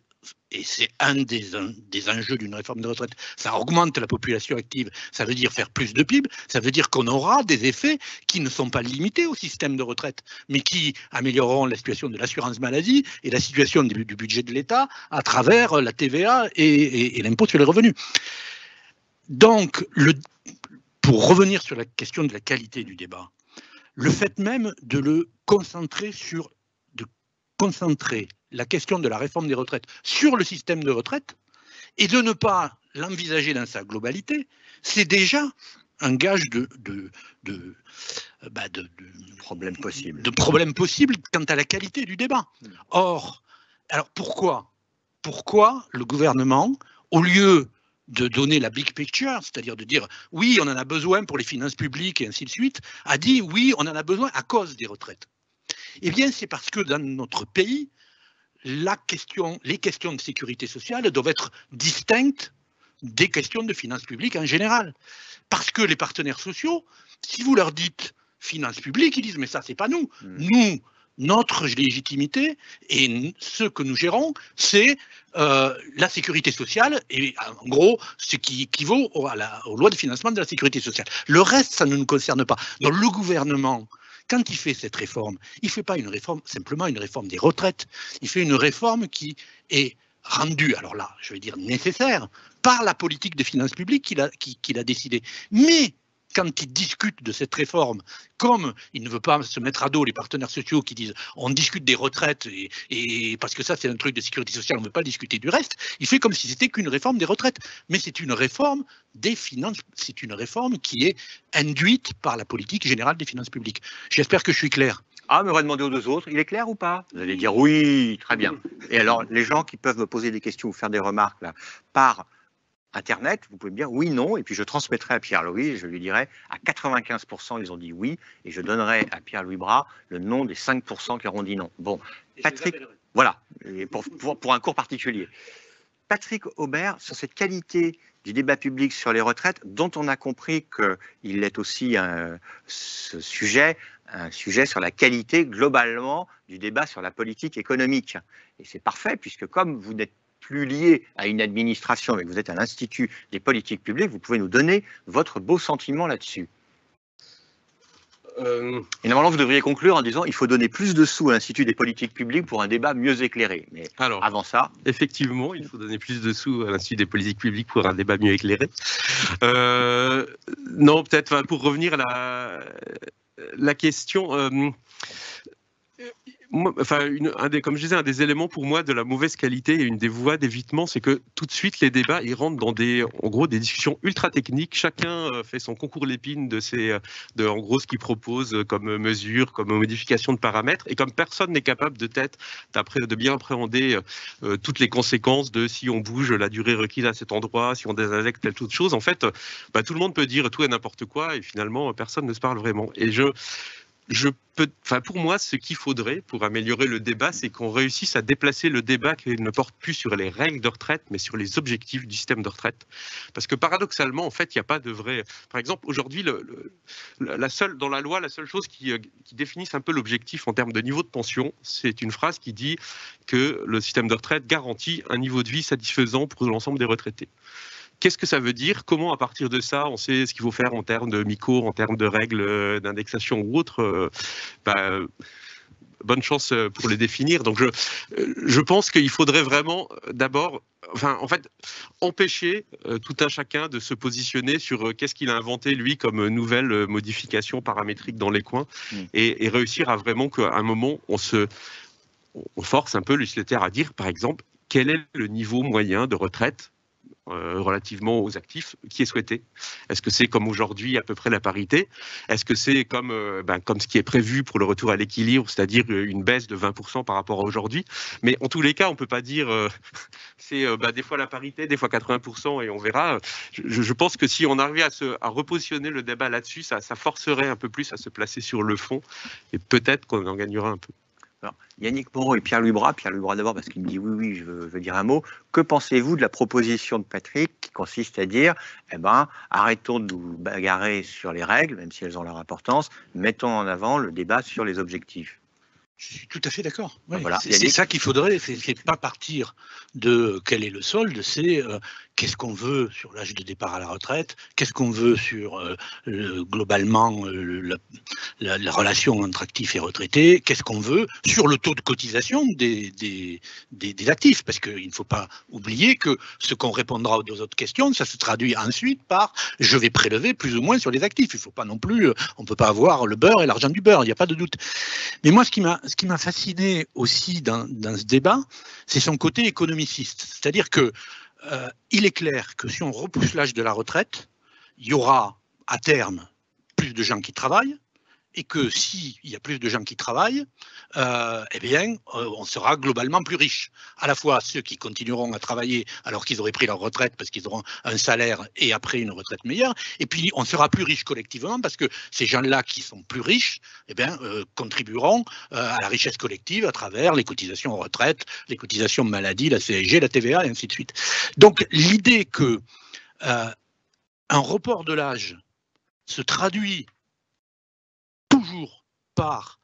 et c'est un des enjeux d'une réforme des retraites, ça augmente la population active, ça veut dire faire plus de PIB, ça veut dire qu'on aura des effets qui ne sont pas limités au système de retraite, mais qui amélioreront la situation de l'assurance maladie et la situation du budget de l'État à travers la TVA et l'impôt sur les revenus. Donc, pour revenir sur la question de la qualité du débat, le fait même de concentrer la question de la réforme des retraites sur le système de retraite et de ne pas l'envisager dans sa globalité, c'est déjà un gage de problème possible quant à la qualité du débat. Or, alors pourquoi le gouvernement, au lieu de donner la big picture, c'est-à-dire de dire oui, on en a besoin pour les finances publiques et ainsi de suite, a dit oui, on en a besoin à cause des retraites? Eh bien, c'est parce que dans notre pays, les questions de sécurité sociale doivent être distinctes des questions de finances publiques en général. Parce que les partenaires sociaux, si vous leur dites finances publiques, ils disent mais ça c'est pas nous. Nous, notre légitimité et ce que nous gérons, c'est la sécurité sociale et en gros ce qui équivaut aux lois de financement de la sécurité sociale. Le reste, ça ne nous concerne pas. Donc le gouvernement, quand il fait cette réforme, il ne fait pas une réforme, simplement une réforme des retraites. Il fait une réforme qui est rendue, alors là, je vais dire nécessaire, par la politique des finances publiques qu'il a décidé. Mais quand il discute de cette réforme, comme il ne veut pas se mettre à dos les partenaires sociaux qui disent on discute des retraites et parce que ça c'est un truc de sécurité sociale, on ne veut pas discuter du reste, il fait comme si c'était qu'une réforme des retraites. Mais c'est une réforme des finances, c'est une réforme qui est induite par la politique générale des finances publiques. J'espère que je suis clair. Ah, mais on va demander aux deux autres, il est clair ou pas? Vous allez dire oui, très bien. Et alors, les gens qui peuvent me poser des questions ou faire des remarques là, par Internet, vous pouvez me dire oui, non, et puis je transmettrai à Pierre-Louis, et je lui dirai à 95% ils ont dit oui, et je donnerai à Pierre-Louis Bras le nom des 5% qui auront dit non. Bon, Patrick, voilà, pour un cours particulier. Patrick Aubert, sur cette qualité du débat public sur les retraites, dont on a compris qu'il est aussi un sujet sur la qualité globalement du débat sur la politique économique. Et c'est parfait, puisque comme vous n'êtes plus lié à une administration, mais que vous êtes à l'Institut des politiques publiques, vous pouvez nous donner votre beau sentiment là-dessus. Et normalement, vous devriez conclure en disant il faut donner plus de sous à l'Institut des politiques publiques pour un débat mieux éclairé. Mais alors, avant ça... Effectivement, il faut donner plus de sous à l'Institut des politiques publiques pour un débat mieux éclairé. Non, peut-être pour revenir à la question... comme je disais, un des éléments pour moi de la mauvaise qualité et une des voies d'évitement, c'est que tout de suite les débats ils rentrent dans en gros des discussions ultra techniques. Chacun fait son concours l'épine en gros ce qu'il propose comme mesure, comme modification de paramètres, et comme personne n'est capable de bien appréhender toutes les conséquences de si on bouge la durée requise à cet endroit, si on désinjecte telle toute chose. En fait, tout le monde peut dire tout et n'importe quoi et finalement personne ne se parle vraiment. Et pour moi, ce qu'il faudrait pour améliorer le débat, c'est qu'on réussisse à déplacer le débat qui ne porte plus sur les règles de retraite, mais sur les objectifs du système de retraite. Parce que paradoxalement, en fait, il n'y a pas de vrai... Par exemple, aujourd'hui, dans la loi, la seule chose qui définisse un peu l'objectif en termes de niveau de pension, c'est une phrase qui dit que le système de retraite garantit un niveau de vie satisfaisant pour l'ensemble des retraités. Qu'est-ce que ça veut dire? Comment, à partir de ça, on sait ce qu'il faut faire en termes de MICO, en termes de règles d'indexation ou autre? Bonne chance pour les définir. Donc, je pense qu'il faudrait vraiment d'abord, empêcher tout un chacun de se positionner sur qu'est-ce qu'il a inventé, lui, comme nouvelle modification paramétrique dans les coins, et réussir à vraiment qu'à un moment, on force un peu le législateur à dire, par exemple, quel est le niveau moyen de retraite relativement aux actifs qui est souhaité. Est-ce que c'est comme aujourd'hui à peu près la parité? Est-ce que c'est comme ce qui est prévu pour le retour à l'équilibre, c'est-à-dire une baisse de 20% par rapport à aujourd'hui? Mais en tous les cas, on ne peut pas dire c'est des fois la parité, des fois 80% et on verra. Je pense que si on arrivait à repositionner le débat là-dessus, ça forcerait un peu plus à se placer sur le fond et peut-être qu'on en gagnera un peu. Alors, Yannick Moreau et Pierre-Louis Bras d'abord parce qu'il me dit oui, je veux dire un mot. Que pensez-vous de la proposition de Patrick qui consiste à dire arrêtons de nous bagarrer sur les règles, même si elles ont leur importance, mettons en avant le débat sur les objectifs? Je suis tout à fait d'accord. Ouais, voilà. C'est ça qu'il faudrait, c'est pas partir de quel est le solde, c'est qu'est-ce qu'on veut sur l'âge de départ à la retraite, qu'est-ce qu'on veut sur globalement la relation entre actifs et retraités, qu'est-ce qu'on veut sur le taux de cotisation des actifs, parce qu'il ne faut pas oublier que ce qu'on répondra aux deux autres questions, ça se traduit ensuite par je vais prélever plus ou moins sur les actifs. Il faut pas non plus, on peut pas avoir le beurre et l'argent du beurre, il n'y a pas de doute. Mais moi, ce qui m'a fasciné aussi dans ce débat, c'est son côté économiciste. C'est-à-dire que il est clair que si on repousse l'âge de la retraite, il y aura à terme plus de gens qui travaillent, et que s'il y a plus de gens qui travaillent, on sera globalement plus riche. À la fois ceux qui continueront à travailler alors qu'ils auraient pris leur retraite parce qu'ils auront un salaire et après une retraite meilleure, et puis on sera plus riche collectivement parce que ces gens-là qui sont plus riches contribueront à la richesse collective à travers les cotisations retraite, les cotisations maladie, la CSG, la TVA et ainsi de suite. Donc l'idée que un report de l'âge se traduit toujours par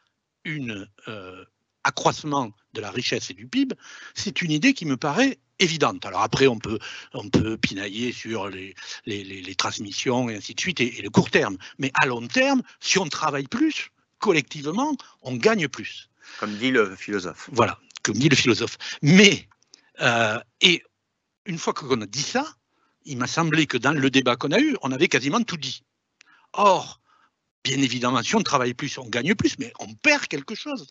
un accroissement de la richesse et du PIB, c'est une idée qui me paraît évidente. Alors après, on peut pinailler sur les transmissions et ainsi de suite, et le court terme. Mais à long terme, si on travaille plus, collectivement, on gagne plus. Comme dit le philosophe. Voilà, comme dit le philosophe. Mais, et une fois qu'on a dit ça, il m'a semblé que dans le débat qu'on a eu, on avait quasiment tout dit. Or, bien évidemment, si on travaille plus, on gagne plus, mais on perd quelque chose.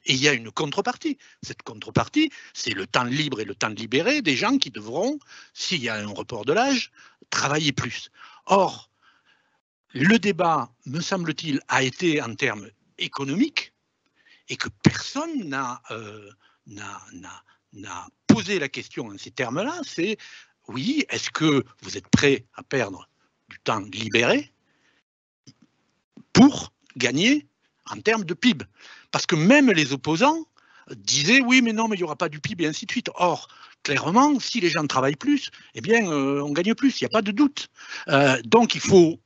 Et il y a une contrepartie. Cette contrepartie, c'est le temps libre et le temps libéré des gens qui devront, s'il y a un report de l'âge, travailler plus. Or, le débat, me semble-t-il, a été en termes économiques et que personne n'a posé la question en ces termes-là. C'est, oui, est-ce que vous êtes prêt à perdre du temps libéré pour gagner en termes de PIB? Parce que même les opposants disaient oui, mais non, mais il n'y aura pas du PIB et ainsi de suite. Or, clairement, si les gens travaillent plus, on gagne plus, il n'y a pas de doute. Donc, il faut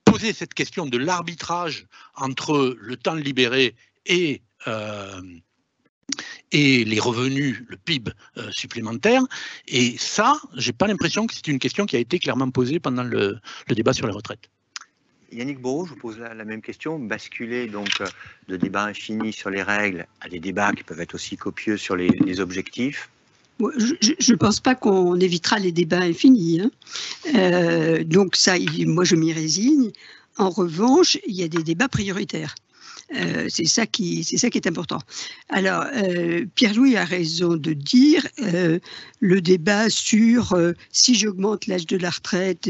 poser cette question de l'arbitrage entre le temps libéré et les revenus, le PIB supplémentaire. Et ça, je n'ai pas l'impression que c'est une question qui a été clairement posée pendant le débat sur les retraites. Yannick Bourreau, je vous pose la même question. Basculer donc de débats infinis sur les règles à des débats qui peuvent être aussi copieux sur les objectifs. Je ne pense pas qu'on évitera les débats infinis, hein. Donc ça, moi je m'y résigne. En revanche, il y a des débats prioritaires. C'est ça qui est important. Alors, Pierre-Louis a raison de dire le débat sur si j'augmente l'âge de la retraite,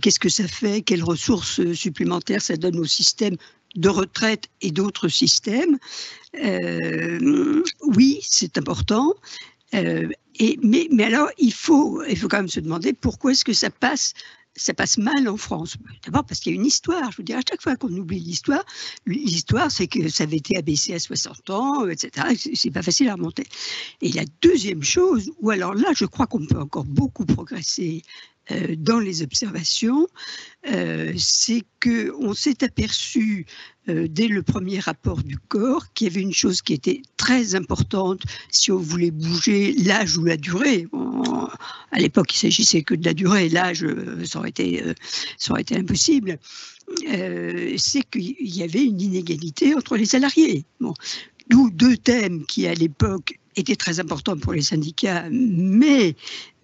qu'est-ce que ça fait, quelles ressources supplémentaires ça donne au système de retraite et d'autres systèmes. Oui, c'est important. Mais alors, il faut quand même se demander pourquoi est-ce que ça passe mal en France. D'abord parce qu'il y a une histoire. Je veux dire, à chaque fois qu'on oublie l'histoire, c'est que ça avait été abaissé à 60 ans, etc. C'est pas facile à remonter. Et la deuxième chose, ou alors là, je crois qu'on peut encore beaucoup progresser dans les observations, c'est qu'on s'est aperçu dès le premier rapport du corps qu'il y avait une chose qui était très importante si on voulait bouger l'âge ou la durée. À l'époque, il s'agissait que de la durée, l'âge, ça aurait été impossible. C'est qu'il y avait une inégalité entre les salariés. Bon. D'où deux thèmes qui, à l'époque, étaient très importants pour les syndicats, mais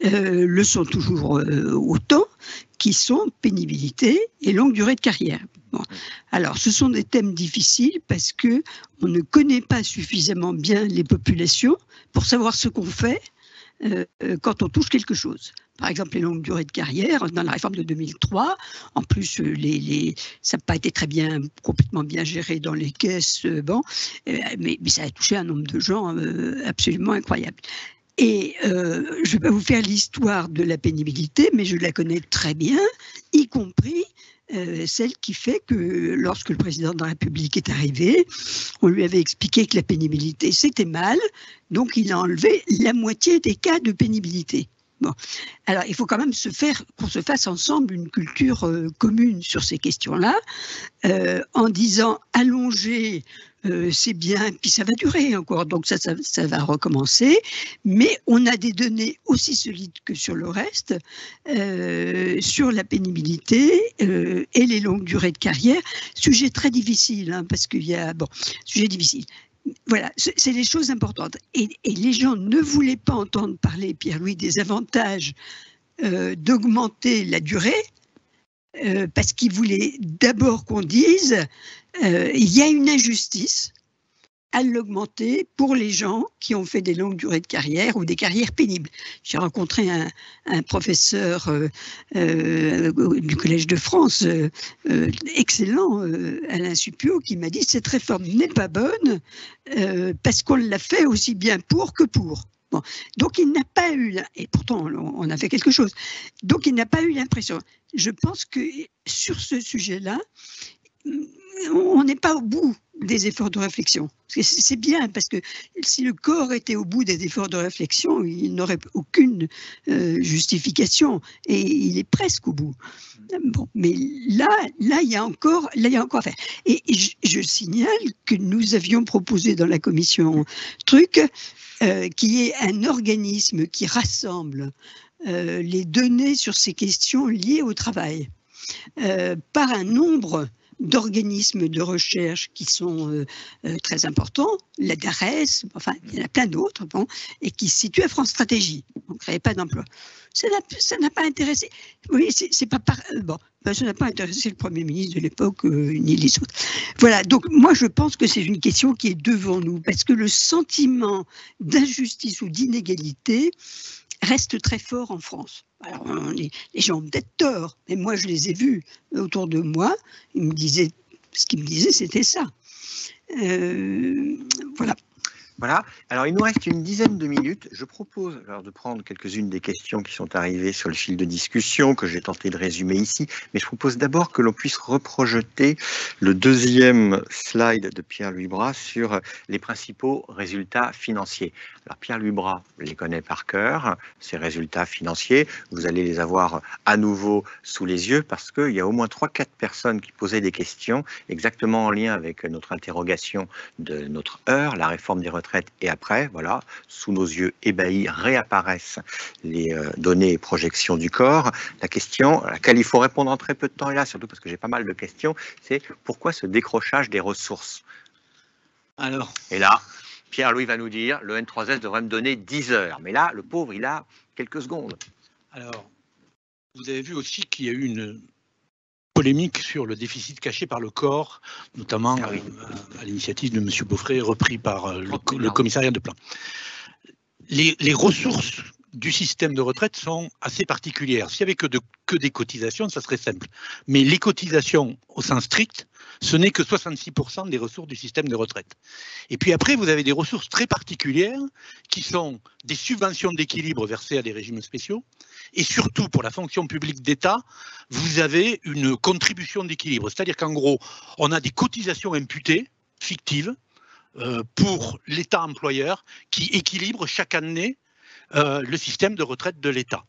le sont toujours autant, qui sont pénibilité et longue durée de carrière. Bon. Alors, ce sont des thèmes difficiles parce qu'on ne connaît pas suffisamment bien les populations pour savoir ce qu'on fait quand on touche quelque chose. Par exemple, les longues durées de carrière, dans la réforme de 2003, en plus, ça n'a pas été complètement bien géré dans les caisses, mais ça a touché un nombre de gens absolument incroyable. Et je ne vais pas vous faire l'histoire de la pénibilité, mais je la connais très bien, y compris celle qui fait que lorsque le président de la République est arrivé, on lui avait expliqué que la pénibilité c'était mal, donc il a enlevé la moitié des cas de pénibilité. Bon. Alors il faut quand même qu'on se fasse ensemble une culture commune sur ces questions-là, en disant allonger, c'est bien, puis ça va durer encore, donc ça va recommencer, mais on a des données aussi solides que sur le reste, sur la pénibilité et les longues durées de carrière. Sujet très difficile, hein, parce qu'il y a... sujet difficile. Voilà, c'est des choses importantes. Et les gens ne voulaient pas entendre parler, Pierre-Louis, des avantages d'augmenter la durée, parce qu'ils voulaient d'abord qu'on dise il y a une injustice à l'augmenter pour les gens qui ont fait des longues durées de carrière ou des carrières pénibles. J'ai rencontré un professeur du Collège de France, excellent, Alain Suppiot, qui m'a dit cette réforme n'est pas bonne parce qu'on l'a fait aussi bien pour que pour. Bon. Donc il n'a pas eu, et pourtant on a fait quelque chose, donc il n'a pas eu l'impression. Je pense que sur ce sujet-là, on n'est pas au bout des efforts de réflexion. C'est bien, parce que si le corps était au bout des efforts de réflexion, il n'aurait aucune justification, et il est presque au bout. Bon, mais là, il y a encore à faire. Et je signale que nous avions proposé dans la commission Truc qu'il y ait un organisme qui rassemble les données sur ces questions liées au travail par un nombre d'organismes de recherche qui sont très importants, la DARES, enfin il y en a plein d'autres, et qui se situent à France Stratégie. On ne crée pas d'emploi. Ça n'a pas intéressé. Oui, ça n'a pas intéressé le Premier ministre de l'époque ni les autres. Voilà. Donc moi je pense que c'est une question qui est devant nous, parce que le sentiment d'injustice ou d'inégalité reste très fort en France. Alors, les gens ont peut-être tort, mais moi, je les ai vus autour de moi. Ce qu'ils me disaient, c'était ça. Voilà. Voilà. Alors, il nous reste une dizaine de minutes. Je propose alors de prendre quelques-unes des questions qui sont arrivées sur le fil de discussion, que j'ai tenté de résumer ici. Mais je propose d'abord que l'on puisse reprojeter le deuxième slide de Pierre-Louis Bras sur les principaux résultats financiers. Alors, Pierre-Louis Bras les connaît par cœur, ces résultats financiers. Vous allez les avoir à nouveau sous les yeux parce qu'il y a au moins 3-4 personnes qui posaient des questions exactement en lien avec notre interrogation de notre heure, la réforme des retraites retraite et après, voilà, sous nos yeux ébahis, réapparaissent les données et projections du corps. La question à laquelle il faut répondre en très peu de temps, et là, surtout parce que j'ai pas mal de questions, c'est pourquoi ce décrochage des ressources? Alors, et là, Pierre-Louis va nous dire, le N3S devrait me donner 10 heures. Mais là, le pauvre, il a quelques secondes. alors, vous avez vu aussi qu'il y a eu une polémique sur le déficit caché par le corps, notamment à l'initiative de M. Beaufret, repris par le commissariat de plan. Les ressources du système de retraite sont assez particulières. S'il n'y avait que des cotisations, ça serait simple. Mais les cotisations, au sens strict, ce n'est que 66% des ressources du système de retraite. Et puis après, vous avez des ressources très particulières qui sont des subventions d'équilibre versées à des régimes spéciaux. Et surtout, pour la fonction publique d'État, vous avez une contribution d'équilibre. C'est-à-dire qu'en gros, on a des cotisations imputées, fictives, pour l'État employeur qui équilibre chaque année le système de retraite de l'État.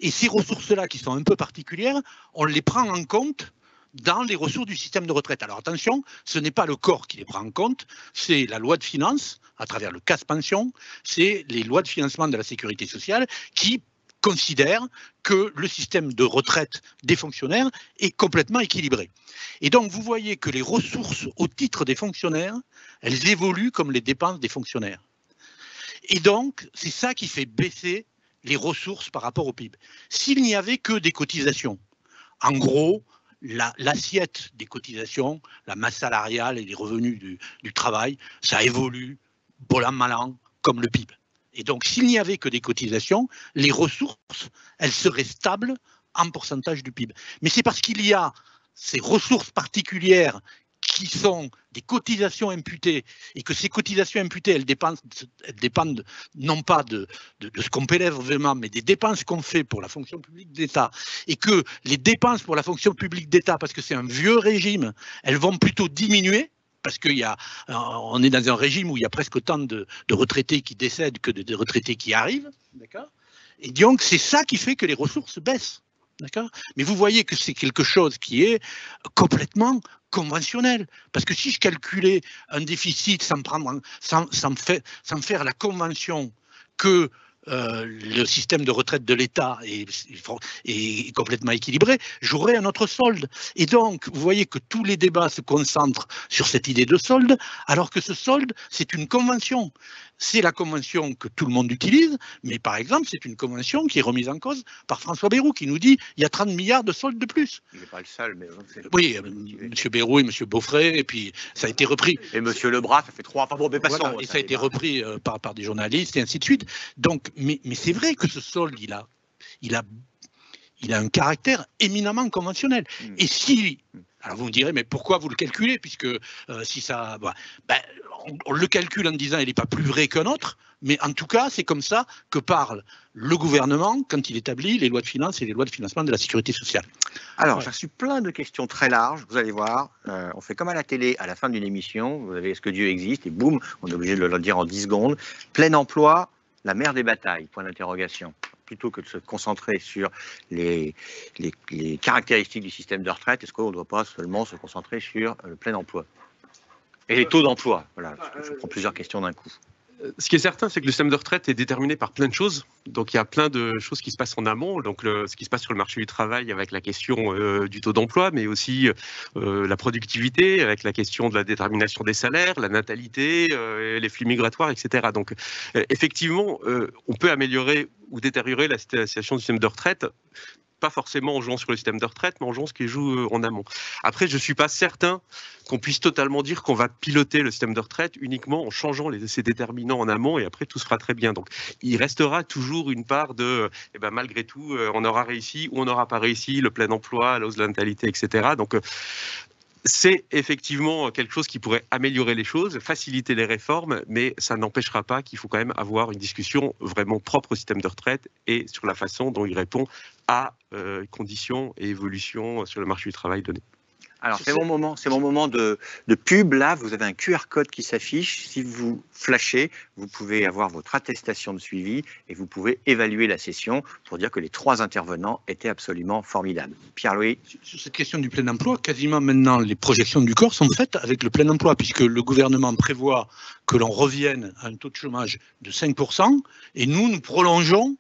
Et ces ressources-là, qui sont un peu particulières, on les prend en compte dans les ressources du système de retraite. Alors attention, ce n'est pas le corps qui les prend en compte, c'est la loi de finances, à travers le CAS Pension, c'est les lois de financement de la sécurité sociale qui considèrent que le système de retraite des fonctionnaires est complètement équilibré. Et donc vous voyez que les ressources au titre des fonctionnaires, elles évoluent comme les dépenses des fonctionnaires. Et donc, c'est ça qui fait baisser les ressources par rapport au PIB. S'il n'y avait que des cotisations, en gros, l'assiette des cotisations, la masse salariale et les revenus du travail, ça évolue, bon an, mal an, comme le PIB. Et donc, s'il n'y avait que des cotisations, les ressources, elles seraient stables en pourcentage du PIB. Mais c'est parce qu'il y a ces ressources particulières qui sont des cotisations imputées, et que ces cotisations imputées, elles dépendent non pas de ce qu'on prélève vraiment, mais des dépenses qu'on fait pour la fonction publique d'État, et que les dépenses pour la fonction publique d'État, parce que c'est un vieux régime, elles vont plutôt diminuer, parce qu'on est dans un régime où il y a presque autant de retraités qui décèdent que de retraités qui arrivent, d'accord ? Et donc c'est ça qui fait que les ressources baissent. D'accord ? Mais vous voyez que c'est quelque chose qui est complètement conventionnel. Parce que si je calculais un déficit sans faire la convention que le système de retraite de l'État est complètement équilibré, j'aurais un autre solde. Et donc, vous voyez que tous les débats se concentrent sur cette idée de solde, alors que ce solde, c'est une convention. C'est la convention que tout le monde utilise, mais par exemple, c'est une convention qui est remise en cause par François Bayrou, qui nous dit qu'il y a 30 milliards de soldes de plus. Il n'est pas le seul, mais... Oui, M. Bayrou et M. Beaufret, et puis ça a été repris. Et M. Lebras, ça fait 3... Enfin bon, mais passons. Voilà, et ça a été repris par des journalistes, et ainsi de suite. Donc, mais c'est vrai que ce solde, il a un caractère éminemment conventionnel. Et si... Alors vous me direz, mais pourquoi vous le calculez, puisque si ça... on le calcule en disant qu'il n'est pas plus vrai qu'un autre, mais en tout cas, c'est comme ça que parle le gouvernement quand il établit les lois de finances et les lois de financement de la sécurité sociale. Alors, j'ai reçu plein de questions très larges, vous allez voir, on fait comme à la télé, à la fin d'une émission, vous avez « Est-ce que Dieu existe ?» et boum, on est obligé de le dire en 10 secondes. Plein emploi, la mère des batailles, point d'interrogation. Plutôt que de se concentrer sur les caractéristiques du système de retraite, est-ce qu'on ne doit pas seulement se concentrer sur le plein emploi et les taux d'emploi? Voilà, je prends plusieurs questions d'un coup. Ce qui est certain, c'est que le système de retraite est déterminé par plein de choses. Donc, il y a plein de choses qui se passent en amont. Donc, ce qui se passe sur le marché du travail avec la question du taux d'emploi, mais aussi la productivité, avec la question de la détermination des salaires, la natalité, les flux migratoires, etc. Donc, effectivement, on peut améliorer ou détériorer la situation du système de retraite, pas forcément en jouant sur le système de retraite, mais en jouant ce qui joue en amont. Après, je ne suis pas certain qu'on puisse totalement dire qu'on va piloter le système de retraite uniquement en changeant ces déterminants en amont et après tout se fera très bien. Donc, il restera toujours une part de, malgré tout, on aura réussi ou on n'aura pas réussi, le plein emploi, la hausse de la natalité, etc. Donc, c'est effectivement quelque chose qui pourrait améliorer les choses, faciliter les réformes, mais ça n'empêchera pas qu'il faut quand même avoir une discussion vraiment propre au système de retraite et sur la façon dont il répond à conditions et évolutions sur le marché du travail donné. Alors, c'est mon moment de pub. Là, vous avez un QR code qui s'affiche. Si vous flashez, vous pouvez avoir votre attestation de suivi et vous pouvez évaluer la session pour dire que les 3 intervenants étaient absolument formidables. Pierre-Louis? Sur cette question du plein emploi, quasiment maintenant, les projections du corps sont faites avec le plein emploi, puisque le gouvernement prévoit que l'on revienne à un taux de chômage de 5%, et nous prolongeons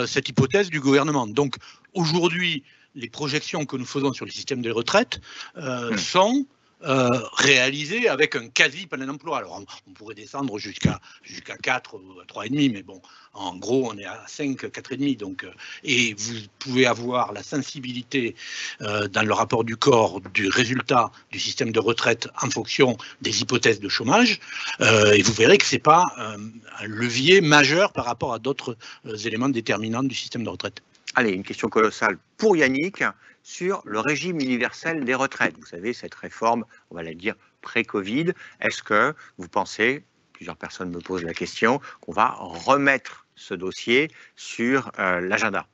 cette hypothèse du gouvernement. Donc, aujourd'hui, les projections que nous faisons sur le système des retraites sont réalisées avec un quasi plein emploi. Alors, on pourrait descendre jusqu'à 4 ou 3,5, mais bon, en gros, on est à 5, 4,5. Donc, et vous pouvez avoir la sensibilité dans le rapport du corps du résultat du système de retraite en fonction des hypothèses de chômage, et vous verrez que ce n'est pas un levier majeur par rapport à d'autres éléments déterminants du système de retraite. Allez, une question colossale pour Yannick sur le régime universel des retraites. Vous savez, cette réforme, on va la dire pré-Covid, est-ce que vous pensez, plusieurs personnes me posent la question, qu'on va remettre ce dossier sur l'agenda?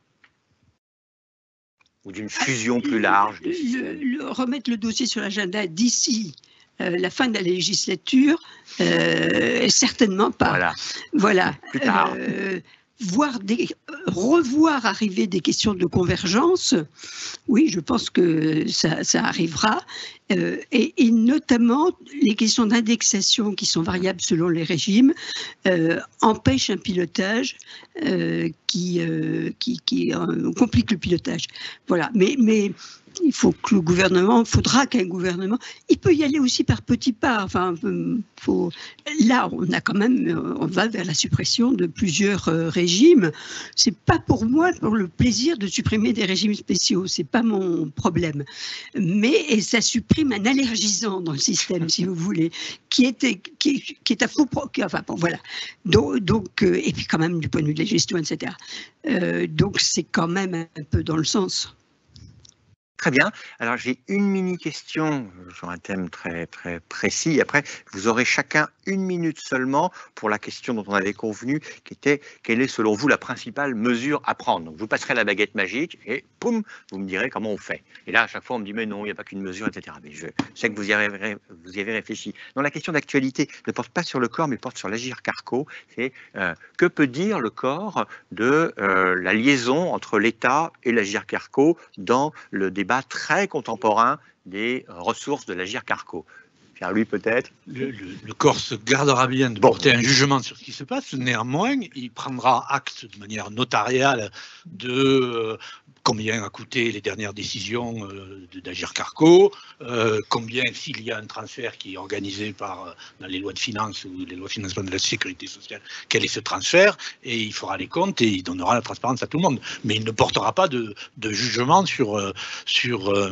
Ou d'une fusion plus large des systèmes? Remettre le dossier sur l'agenda d'ici la fin de la législature, certainement pas. Voilà. Plus tard. Revoir arriver des questions de convergence, oui, je pense que ça arrivera, et notamment les questions d'indexation qui sont variables selon les régimes empêchent un pilotage qui complique le pilotage. Voilà, mais il faudra qu'un gouvernement, il peut y aller aussi par petits pas. Enfin, là, on va vers la suppression de plusieurs régimes. C'est pas pour moi pour le plaisir de supprimer des régimes spéciaux, c'est pas mon problème. Mais ça supprime un allergisant dans le système, si vous voulez, qui est à faux. Enfin bon, voilà. Donc et puis quand même du point de vue de la gestion, etc. Donc c'est quand même un peu dans le sens. Très bien. Alors, j'ai une mini-question sur un thème très, très précis. Après, vous aurez chacun 1 minute seulement pour la question dont on avait convenu, qui était quelle est selon vous la principale mesure à prendre. Donc, vous passerez la baguette magique et poum, vous me direz comment on fait. Et là, à chaque fois, on me dit mais non, il n'y a pas qu'une mesure, etc. Mais je sais que vous y avez réfléchi. Donc, la question d'actualité ne porte pas sur le corps, mais porte sur l'Agirc Arrco. C'est que peut dire le corps de la liaison entre l'État et l'Agirc Arrco dans le débat très contemporain des ressources de l'Agirc Arrco. Pierre-Louis, peut-être? Le corps se gardera bien de porter un jugement sur ce qui se passe. Néanmoins, il prendra acte de manière notariale de combien a coûté les dernières décisions d'Agirc Arrco, combien, s'il y a un transfert qui est organisé dans les lois de finances ou les lois de financement de la sécurité sociale, quel est ce transfert, et il fera les comptes et il donnera la transparence à tout le monde. Mais il ne portera pas de jugement sur ce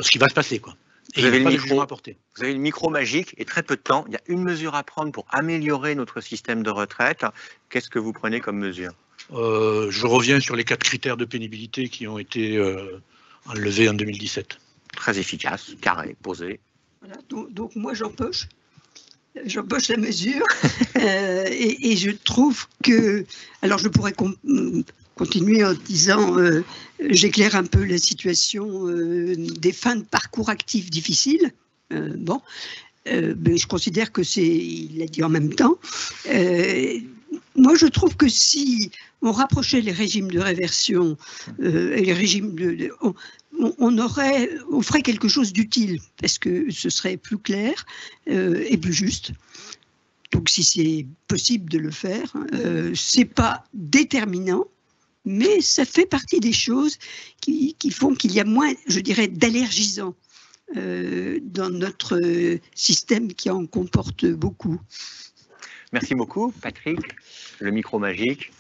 qui va se passer, quoi. Vous avez le micro magique et très peu de temps. Il y a une mesure à prendre pour améliorer notre système de retraite. Qu'est-ce que vous prenez comme mesure? Je reviens sur les 4 critères de pénibilité qui ont été enlevés en 2017. Très efficace, carré, posé. Voilà, donc moi j'empoche la mesure et je trouve que... Alors je pourrais continuer en disant, j'éclaire un peu la situation des fins de parcours actifs difficiles. Mais je considère que il l'a dit en même temps. Moi, je trouve que si on rapprochait les régimes de réversion et les régimes on ferait quelque chose d'utile parce que ce serait plus clair et plus juste. Donc, si c'est possible de le faire, c'est pas déterminant. Mais ça fait partie des choses qui font qu'il y a moins, je dirais, d'allergisants dans notre système qui en comporte beaucoup. Merci beaucoup, Patrick. Le micro magique.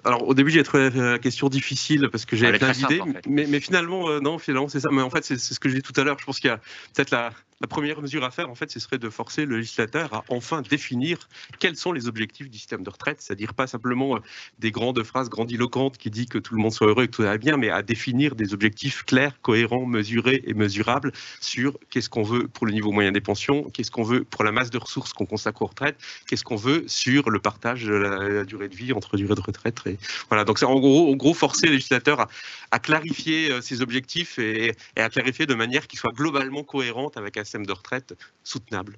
Alors au début j'ai trouvé la question difficile parce que j'avais plein d'idées, en fait. mais finalement non, finalement c'est ça. Mais en fait c'est ce que j'ai dit tout à l'heure. Je pense qu'il y a peut-être la première mesure à faire en fait, ce serait de forcer le législateur à enfin définir quels sont les objectifs du système de retraite, c'est-à-dire pas simplement des grandes phrases grandiloquentes qui disent que tout le monde soit heureux et que tout va bien, mais à définir des objectifs clairs, cohérents, mesurés et mesurables sur qu'est-ce qu'on veut pour le niveau moyen des pensions, qu'est-ce qu'on veut pour la masse de ressources qu'on consacre aux retraites, qu'est-ce qu'on veut sur le partage de la durée de vie entre durée de retraite retraite. Et voilà, donc c'est en gros forcer les législateurs à clarifier ces objectifs et à clarifier de manière qui soit globalement cohérente avec un système de retraite soutenable.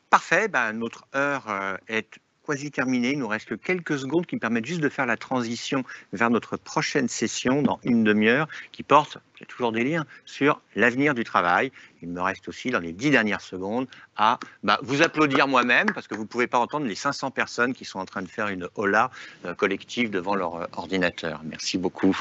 Parfait, notre heure est quasi terminée. Il nous reste que quelques secondes qui me permettent juste de faire la transition vers notre prochaine session dans une demi-heure qui porte, il y a toujours des liens, sur l'avenir du travail. Il me reste aussi dans les 10 dernières secondes à vous applaudir moi-même parce que vous ne pouvez pas entendre les 500 personnes qui sont en train de faire une hola collective devant leur ordinateur. Merci beaucoup.